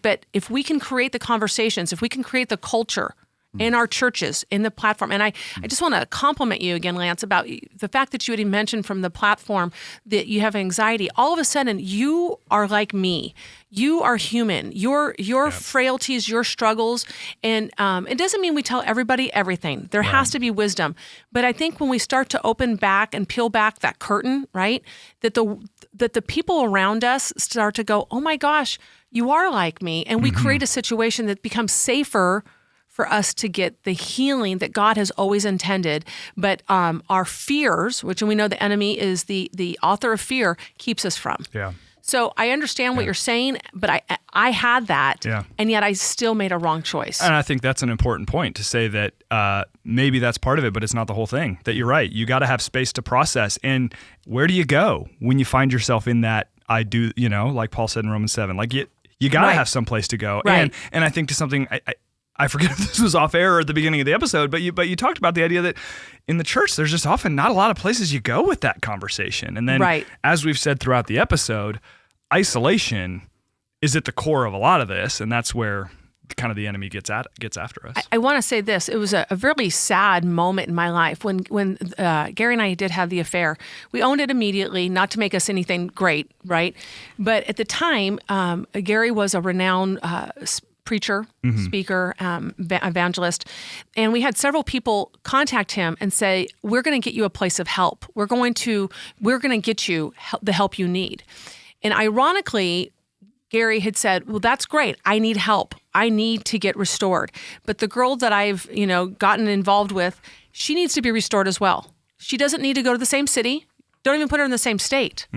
But if we can create the conversations, if we can create the culture in our churches, in the platform, and I just want to compliment you again, Lance, about the fact that you had mentioned from the platform that you have anxiety. All of a sudden, you are like me. You are human. Your frailties, your struggles, and it doesn't mean we tell everybody everything. There has to be wisdom. But I think when we start to open back and peel back that curtain, right, that the people around us start to go, oh my gosh, you are like me, and we create a situation that becomes safer for us to get the healing that God has always intended. But our fears, which we know the enemy is the author of fear, keeps us from. Yeah. So I understand what you're saying, but I had that, and yet I still made a wrong choice. And I think that's an important point to say that maybe that's part of it, but it's not the whole thing. That you're right. You got to have space to process. And where do you go when you find yourself in that I do, like Paul said in Romans 7, like you got to have some place to go. Right. And I think to something, I forget if this was off air or at the beginning of the episode, but you talked about the idea that in the church, there's just often not a lot of places you go with that conversation. And then, as we've said throughout the episode, isolation is at the core of a lot of this, and that's where kind of the enemy gets after us. I want to say this. It was a really sad moment in my life when Gary and I did have the affair. We owned it immediately, not to make us anything great, right? But at the time, Gary was a renowned preacher, speaker, evangelist. And we had several people contact him and say, we're going to get you a place of help. We're going to get you the help you need. And ironically, Gary had said, well, that's great. I need help. I need to get restored. But the girl that I've, gotten involved with, she needs to be restored as well. She doesn't need to go to the same city. Don't even put her in the same state.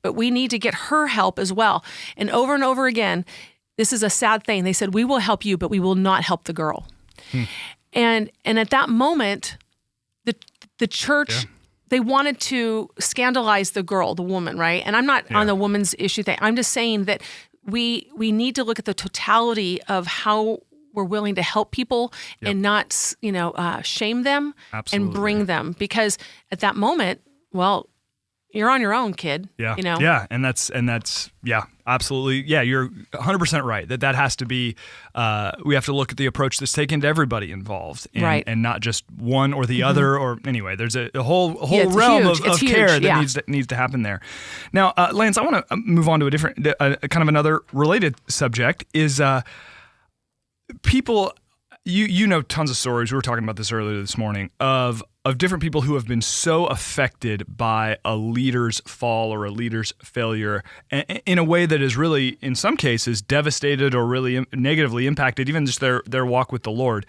But we need to get her help as well. And over again, this is a sad thing. They said, we will help you, but we will not help the girl. And at that moment, the church, they wanted to scandalize the girl, the woman, right? And I'm not on the woman's issue thing. I'm just saying that we need to look at the totality of how we're willing to help people and not, shame them and bring them. Because at that moment, well, you're on your own, kid. Yeah. And that's absolutely. Yeah. You're 100% right that has to be, we have to look at the approach that's taken to everybody involved and not just one or the other, or anyway, there's a whole realm of care that needs to happen there. Now, Lance, I want to move on to a different, kind of another related subject is, people, tons of stories. We were talking about this earlier this morning of different people who have been so affected by a leader's fall or a leader's failure in a way that is really, in some cases, devastated or really negatively impacted even just their walk with the Lord.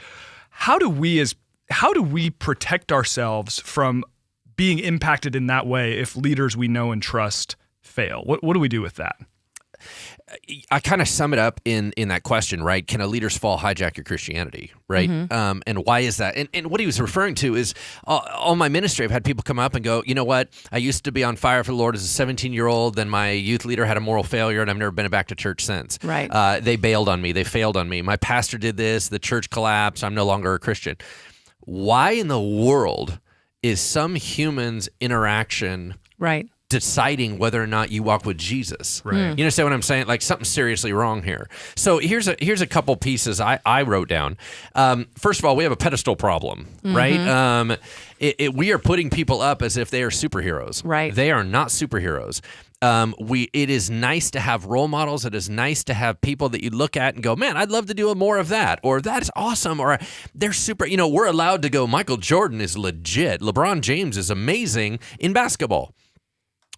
How do we protect ourselves from being impacted in that way if leaders we know and trust fail? What do we do with that? I kind of sum it up in that question, right? Can a leader's fall hijack your Christianity, right? And why is that? And what he was referring to is all my ministry, I've had people come up and go, you know what? I used to be on fire for the Lord as a 17-year-old. Then my youth leader had a moral failure, and I've never been back to church since. Right. They bailed on me. They failed on me. My pastor did this. The church collapsed. I'm no longer a Christian. Why in the world is some human's interaction deciding whether or not you walk with Jesus. Right. You understand what I'm saying? Like something's seriously wrong here. So here's a couple pieces I wrote down. First of all, we have a pedestal problem, right? We are putting people up as if they are superheroes. Right. They are not superheroes. It is nice to have role models. It is nice to have people that you look at and go, man, I'd love to do more of that, or that's awesome, or they're super. We're allowed to go, Michael Jordan is legit. LeBron James is amazing in basketball.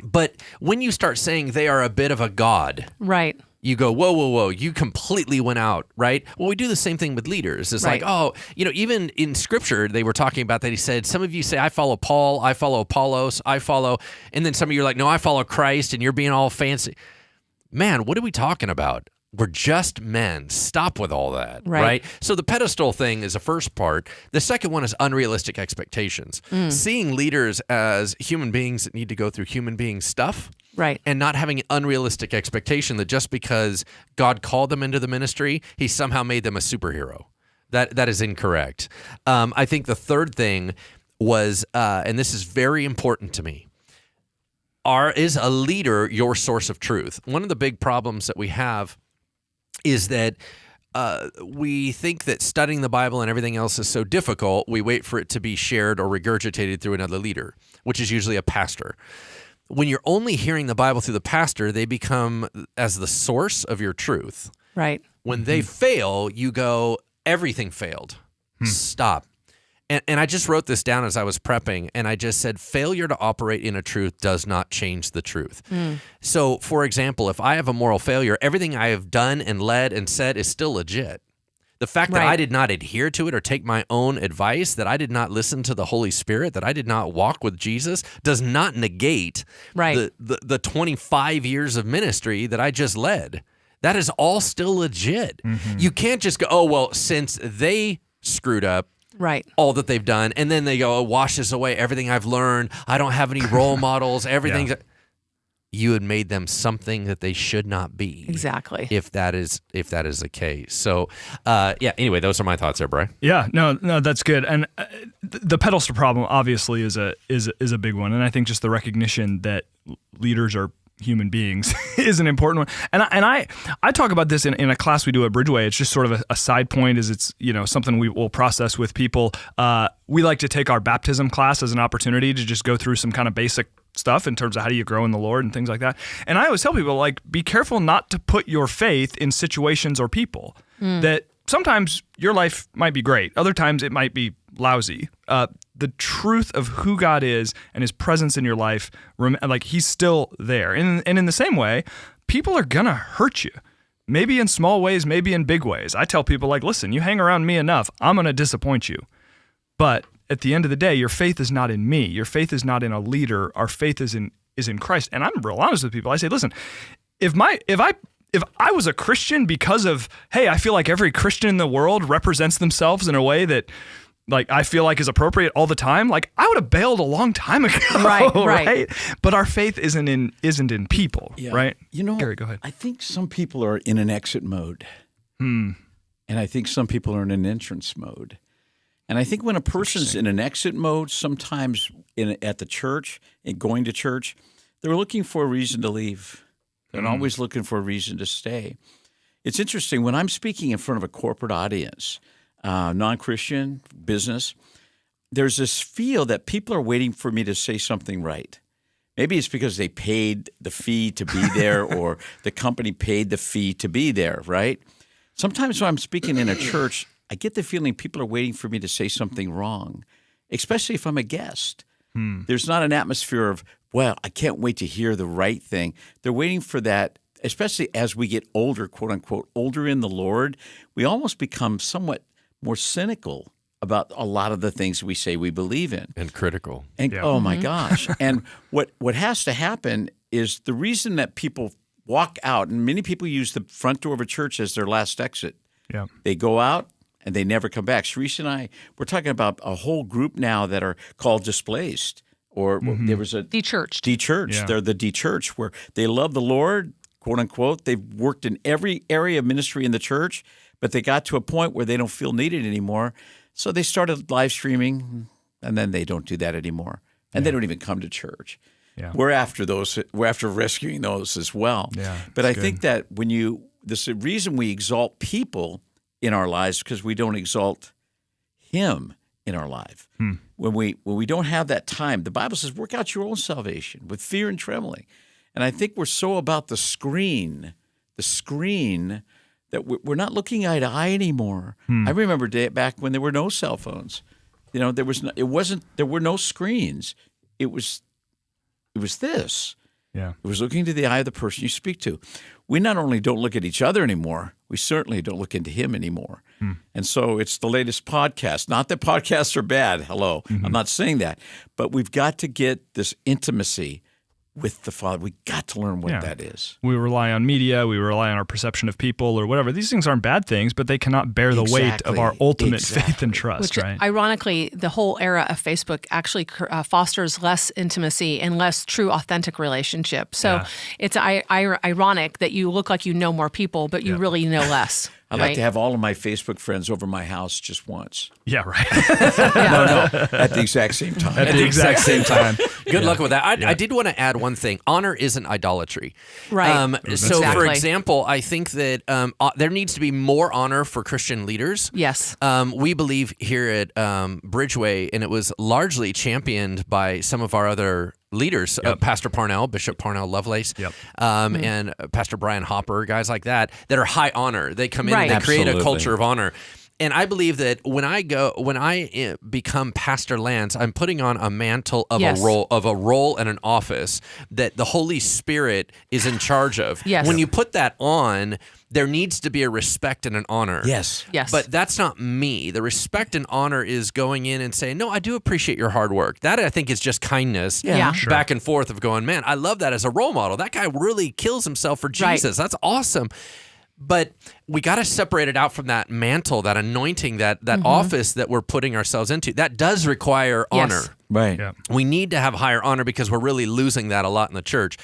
But when you start saying they are a bit of a god, Right. you go, whoa, whoa, whoa, you completely went out, right? Well, we do the same thing with leaders. It's Right. like, even in Scripture, they were talking about that. He said, some of you say, I follow Paul, I follow Apollos, and then some of you are like, no, I follow Christ, and you're being all fancy. Man, what are we talking about? We're just men. Stop with all that, right? So the pedestal thing is the first part. The second one is unrealistic expectations. Seeing leaders as human beings that need to go through human being stuff. Right. And not having an unrealistic expectation that just because God called them into the ministry, he somehow made them a superhero. That is incorrect. I think the third thing was, and this is very important to me, is a leader your source of truth? One of the big problems that we have is that we think that studying the Bible and everything else is so difficult, we wait for it to be shared or regurgitated through another leader, which is usually a pastor. When you're only hearing the Bible through the pastor, they become as the source of your truth. Right. When they fail, you go, everything failed. Stop. And I just wrote this down as I was prepping, and I just said, failure to operate in a truth does not change the truth. So, for example, if I have a moral failure, everything I have done and led and said is still legit. The fact that Right. I did not adhere to it or take my own advice, that I did not listen to the Holy Spirit, that I did not walk with Jesus, does not negate Right. the 25 years of ministry that I just led. That is all still legit. You can't just go, oh, well, since they screwed up, Right. all that they've done, and then they go, it washes away everything I've learned. I don't have any role models. Everything's you had made them something that they should not be. Exactly. If that is the case. So, Anyway, those are my thoughts there, Brian. Yeah, no, that's good. And the pedestal problem obviously is a big one, and I think just the recognition that leaders are human beings is an important one. And I talk about this in a class we do at Bridgeway. It's just sort of a side point, is it's something we will process with people. We like to take our baptism class as an opportunity to just go through some kind of basic stuff in terms of how do you grow in the Lord and things like that. And I always tell people, like, be careful not to put your faith in situations or people. That sometimes your life might be great, other times it might be lousy. The truth of who God is and his presence in your life, like, he's still there. And in the same way, people are gonna hurt you. Maybe in small ways, maybe in big ways. I tell people, like, listen, you hang around me enough, I'm gonna disappoint you. But at the end of the day, your faith is not in me. Your faith is not in a leader. Our faith is in Christ. And I'm real honest with people. I say, listen, if I was a Christian because of, hey, I feel like every Christian in the world represents themselves in a way that, like, I feel like is appropriate all the time, like, I would have bailed a long time ago. Right. But our faith isn't in people, right? Gary, go ahead. I think some people are in an exit mode. And I think some people are in an entrance mode. And I think when a person's in an exit mode, sometimes at the church and going to church, they're looking for a reason to leave. They're not always looking for a reason to stay. It's interesting, when I'm speaking in front of a corporate audience, non-Christian, business, there's this feel that people are waiting for me to say something right. Maybe it's because they paid the fee to be there or the company paid the fee to be there, right? Sometimes when I'm speaking in a church, I get the feeling people are waiting for me to say something wrong, especially if I'm a guest. There's not an atmosphere of, well, I can't wait to hear the right thing. They're waiting for that, especially as we get older, quote unquote, older in the Lord. We almost become somewhat more cynical about a lot of the things we say we believe in. And critical. And oh my gosh. And what has to happen is the reason that people walk out, and many people use the front door of a church as their last exit. Yeah. They go out and they never come back. Sharice and I, we're talking about a whole group now that are called displaced, or there was a De-churched. De-churched. Yeah. They're the de-churched, where they love the Lord, quote unquote. They've worked in every area of ministry in the church, but they got to a point where they don't feel needed anymore. So they started live streaming, and then they don't do that anymore. And they don't even come to church. Yeah. we're after those. We're after rescuing those as well. Yeah, but I that's think that the reason we exalt people in our lives because we don't exalt Him in our life. When we don't have that time, the Bible says, work out your own salvation with fear and trembling. And I think we're so about the screen that we're not looking eye to eye anymore. I remember back when there were no cell phones. There were no screens. It was this. Yeah. It was looking to the eye of the person you speak to. We not only don't look at each other anymore, we certainly don't look into Him anymore. And so it's the latest podcast. Not that podcasts are bad. Hello. I'm not saying that. But we've got to get this intimacy with the Father. We got to learn what that is. We rely on media. We rely on our perception of people or whatever. These things aren't bad things, but they cannot bear the weight of our ultimate faith and trust, Which, right? ironically, the whole era of Facebook actually fosters less intimacy and less true, authentic relationship. So it's ironic that you look like you know more people, but you really know less. I'd like to have all of my Facebook friends over my house just once. Yeah, right. No, at the exact same time. At the exact same time. Good luck with that. I did want to add one thing. Honor isn't idolatry. Right. So, for Exactly. example, I think that there needs to be more honor for Christian leaders. Yes. We believe here at Bridgeway, and it was largely championed by some of our other leaders, Pastor Parnell, Bishop Parnell Lovelace, and Pastor Brian Hopper, guys like that are high honor. They come in and they create a Absolutely. culture of honor. And I believe that when I become Pastor Lance, I'm putting on a mantle of a role and an office that the Holy Spirit is in charge of. Yes. When you put that on, there needs to be a respect and an honor. Yes. Yes. But that's not me. The respect and honor is going in and saying, no, I do appreciate your hard work. That, I think, is just kindness Yeah. Sure. back and forth of going, man, I love that as a role model. That guy really kills himself for Jesus. That's awesome. But we got to separate it out from that mantle, that anointing, that office that we're putting ourselves into. That does require honor. Right. Yeah. We need to have higher honor because we're really losing that a lot in the church.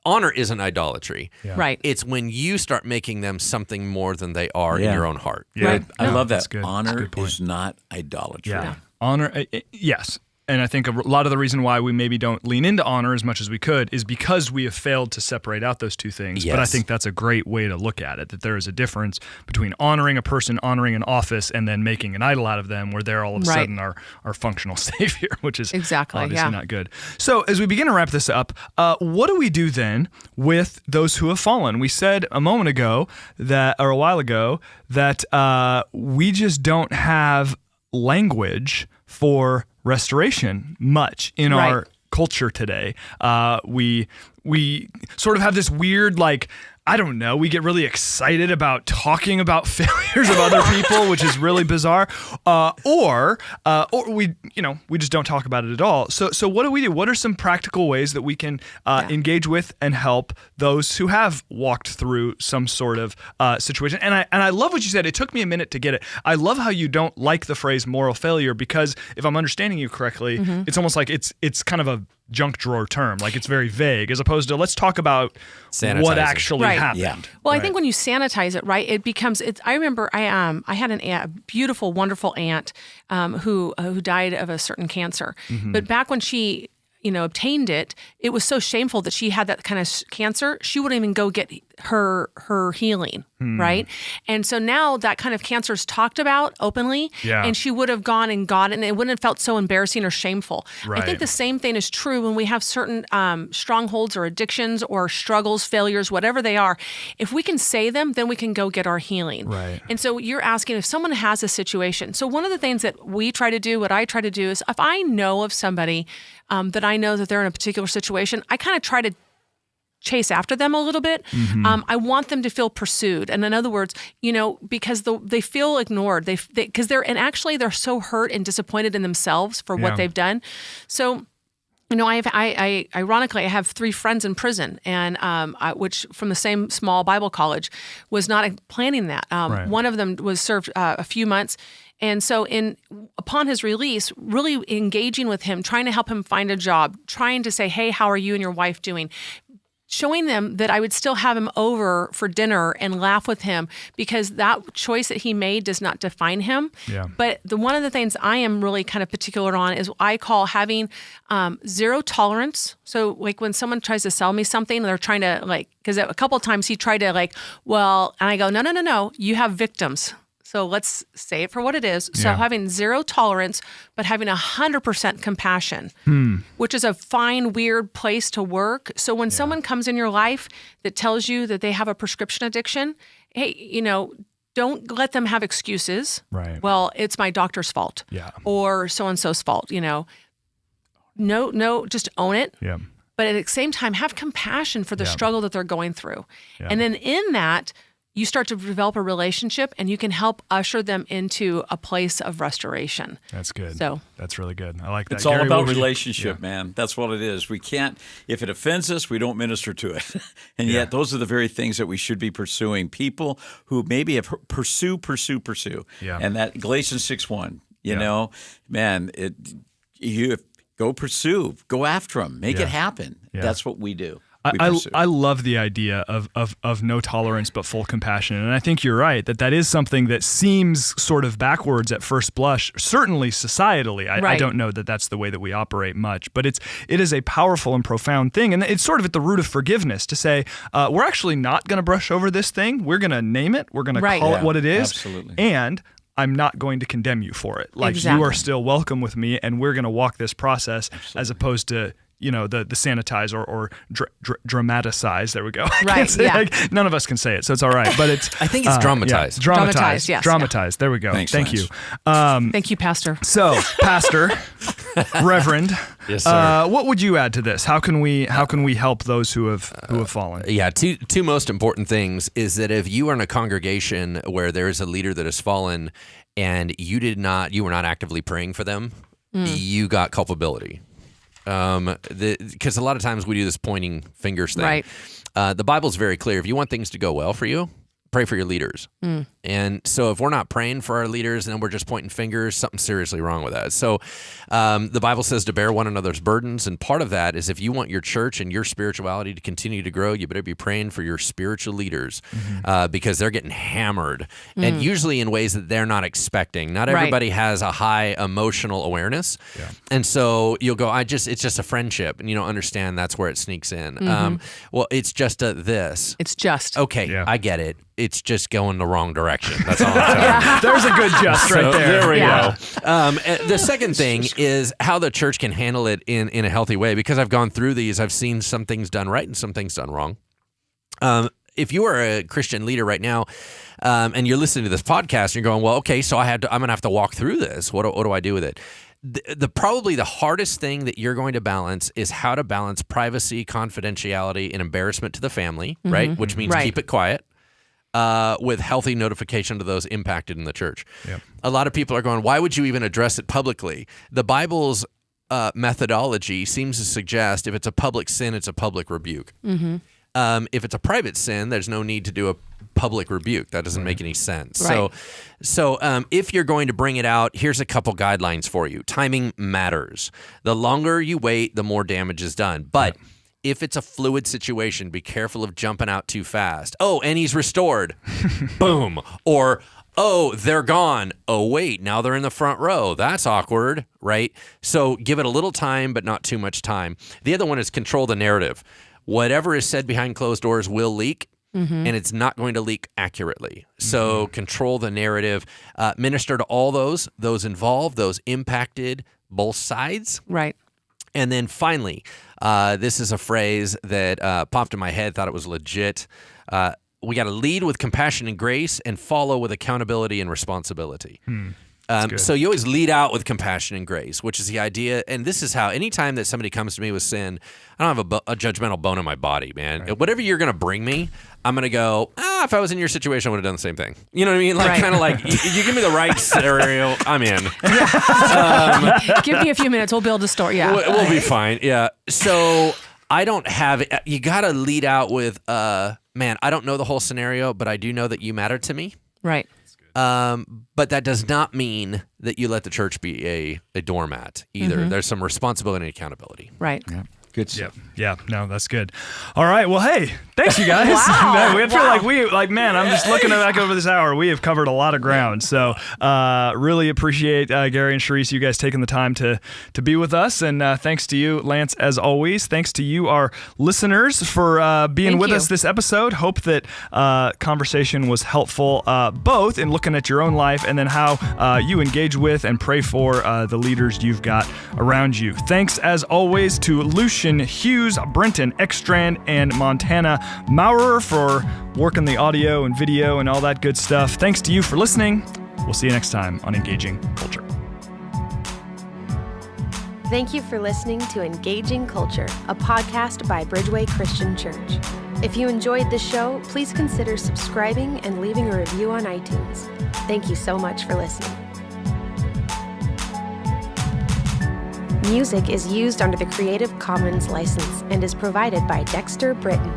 Honor isn't idolatry. Right. It's when you start making them something more than they are in Yeah. your own heart. Yeah. Right. I love that. That's good. That's a Honor good point. is not idolatry. Yeah. Honor, yes. And I think a lot of the reason why we maybe don't lean into honor as much as we could is because we have failed to separate out those two things. But I Yes. think that's a great way to look at it, that there is a difference between honoring a person, honoring an office, and then making an idol out of them where they're all of a Right. sudden our functional savior, which is Exactly, obviously yeah. not good. So as we begin to wrap this up, what do we do then with those who have fallen? We said a moment ago or a while ago, that we just don't have language for restoration much in Right. our culture today. We sort of have this weird, like, I don't know, we get really excited about talking about failures of other people, which is really bizarre. Or we just don't talk about it at all. So what do we do? What are some practical ways that we can engage with and help those who have walked through some sort of situation? And I love what you said. It took me a minute to get it. I love how you don't like the phrase moral failure because if I'm understanding you correctly, it's almost like it's kind of a junk drawer term. Like it's very vague as opposed to let's talk about what Sanitizing. actually Right. happened. Yeah. Well, Right. I think when you sanitize it, right, it becomes. I remember I had an aunt, a beautiful, wonderful aunt, who died of a certain cancer. But back when she, obtained it, it was so shameful that she had that kind of cancer. She wouldn't even go get her healing, right? And so now that kind of cancer is talked about openly, Yeah. and she would have gone and got it, and it wouldn't have felt so embarrassing or shameful. I Right. think the same thing is true when we have certain strongholds or addictions or struggles, failures, whatever they are. If we can say them, then we can go get our healing. Right. And so you're asking if someone has a situation. So one of the things that we try to do, what I try to do is if I know of somebody that I know that they're in a particular situation, I kind of try to chase after them a little bit. I want them to feel pursued. And in other words, because they feel ignored, because they're so hurt and disappointed in themselves for Yeah. what they've done. So, I ironically, I have 3 friends in prison, and which from the same small Bible college was not planning that. Right. One of them was served a few months, and so upon his release, really engaging with him, trying to help him find a job, trying to say, "Hey, how are you and your wife doing?" showing them that I would still have him over for dinner and laugh with him, because that choice that he made does not define him. Yeah. But one of the things I am really kind of particular on is I call having zero tolerance. So like when someone tries to sell me something, they're trying to because a couple of times he tried to and I go, no, you have victims. So let's say it for what it is. So Yeah. having zero tolerance, but having 100% compassion, which is a fine, weird place to work. So when someone comes in your life that tells you that they have a prescription addiction, hey, don't let them have excuses. Right. Well, it's my doctor's fault. Yeah. Or so-and-so's fault, No, just own it. Yeah. But at the same time, have compassion for the Yeah. struggle that they're going through. Yeah. And then in that, you start to develop a relationship, and you can help usher them into a place of restoration. That's good. So- that's really good. I like that. It's all Gary, about what would you- relationship, man. That's what it is. We can't, if it offends us, we don't minister to it. And yet those are the very things that we should be pursuing. People who maybe have pursue. Yeah. And that Galatians 6:1, Yeah. go pursue, go after them, make Yeah. it happen. Yeah. That's what we do. We I pursue. love the idea of no tolerance but full compassion. And I think you're right that is something that seems sort of backwards at first blush, certainly societally. I Right. don't know that that's the way that we operate much, but it is a powerful and profound thing. And it's sort of at the root of forgiveness to say, we're actually not going to brush over this thing. We're going to name it. We're going to Right. call Yeah, it what it is. absolutely. And I'm not going to condemn you for it. Like you Exactly. are still welcome with me, and we're going to walk this process as opposed to the sanitize or dramaticize. There we go. I can't Right, say- yeah. none of us can say it, so it's all right. But it's I think it's dramatized. Dramatized, yes, Dramatized. There we go. Thanks, Thank Lance. you. Thank you, Pastor. So, Pastor, Reverend, Yes, sir. what would you add to this? How can we help those who have fallen? Yeah, two most important things is that if you are in a congregation where there is a leader that has fallen and you were not actively praying for them, you got culpability. Because a lot of times we do this pointing fingers thing. Right. The Bible's very clear. If you want things to go well for you, pray for your leaders. And so if we're not praying for our leaders and then we're just pointing fingers, something's seriously wrong with that. So the Bible says to bear one another's burdens. And part of that is if you want your church and your spirituality to continue to grow, you better be praying for your spiritual leaders because they're getting hammered and usually in ways that they're not expecting. Not Right. everybody has a high emotional awareness. Yeah. And so you'll go, it's just a friendship. And you don't understand that's where it sneaks in. Well, it's just this. It's just. Okay, Yeah. I get it. It's just going the wrong direction. That's all I'm telling you. There's a good just right there. There we Yeah. go. The second thing is how the church can handle it in a healthy way. Because I've gone through these, I've seen some things done right and some things done wrong. If you are a Christian leader right now, and you're listening to this podcast, and you're going, well, okay, so I'm going to have to walk through this. What do I do with it? Probably the hardest thing that you're going to balance is how to balance privacy, confidentiality, and embarrassment to the family, right? Which means Right. keep it quiet. With healthy notification to those impacted in the church. Yep. A lot of people are going, why would you even address it publicly? The Bible's methodology seems to suggest if it's a public sin, it's a public rebuke. If it's a private sin, there's no need to do a public rebuke. That doesn't make any sense. Right. So if you're going to bring it out, here's a couple guidelines for you. Timing matters. The longer you wait, the more damage is done. But if it's a fluid situation, be careful of jumping out too fast. Oh, and he's restored. Boom. Or, oh, they're gone. Oh, wait, now they're in the front row. That's awkward, right? So give it a little time, but not too much time. The other one is control the narrative. Whatever is said behind closed doors will leak. And it's not going to leak accurately. So control the narrative, minister to all those involved, those impacted, both sides. Right. And then finally, this is a phrase that popped in my head, thought it was legit. We got to lead with compassion and grace and follow with accountability and responsibility. So you always lead out with compassion and grace, which is the idea. And this is how anytime that somebody comes to me with sin, I don't have a judgmental bone in my body, man. Right. Whatever you're going to bring me, I'm going to go, if I was in your situation, I would have done the same thing. You know what I mean? Like Right. kind of like you give me the right scenario, I'm in. Give me a few minutes. We'll build a story. Yeah. We'll be fine. Yeah. So I don't have – you got to lead out with, man, I don't know the whole scenario, but I do know that you matter to me. Right. But that does not mean that you let the church be a doormat either. There's some responsibility and accountability. Right. Yeah. Good stuff. Yeah, no, that's good. All right, well, hey, thanks, you guys. Wow. I feel like man, I'm just looking back over this hour. We have covered a lot of ground. So really appreciate Gary and Charisse, you guys taking the time to be with us. And thanks to you, Lance, as always. Thanks to you, our listeners, for being with us this episode. Hope that conversation was helpful, both in looking at your own life and then how you engage with and pray for the leaders you've got around you. Thanks, as always, to Lucian Hughes, Brenton Ekstrand, and Montana Maurer for working the audio and video and all that good stuff. Thanks to you for listening. We'll see you next time on Engaging Culture. Thank you for listening to Engaging Culture, a podcast by Bridgeway Christian Church. If you enjoyed this show, please consider subscribing and leaving a review on iTunes. Thank you so much for listening. Music is used under the Creative Commons license and is provided by Dexter Britton.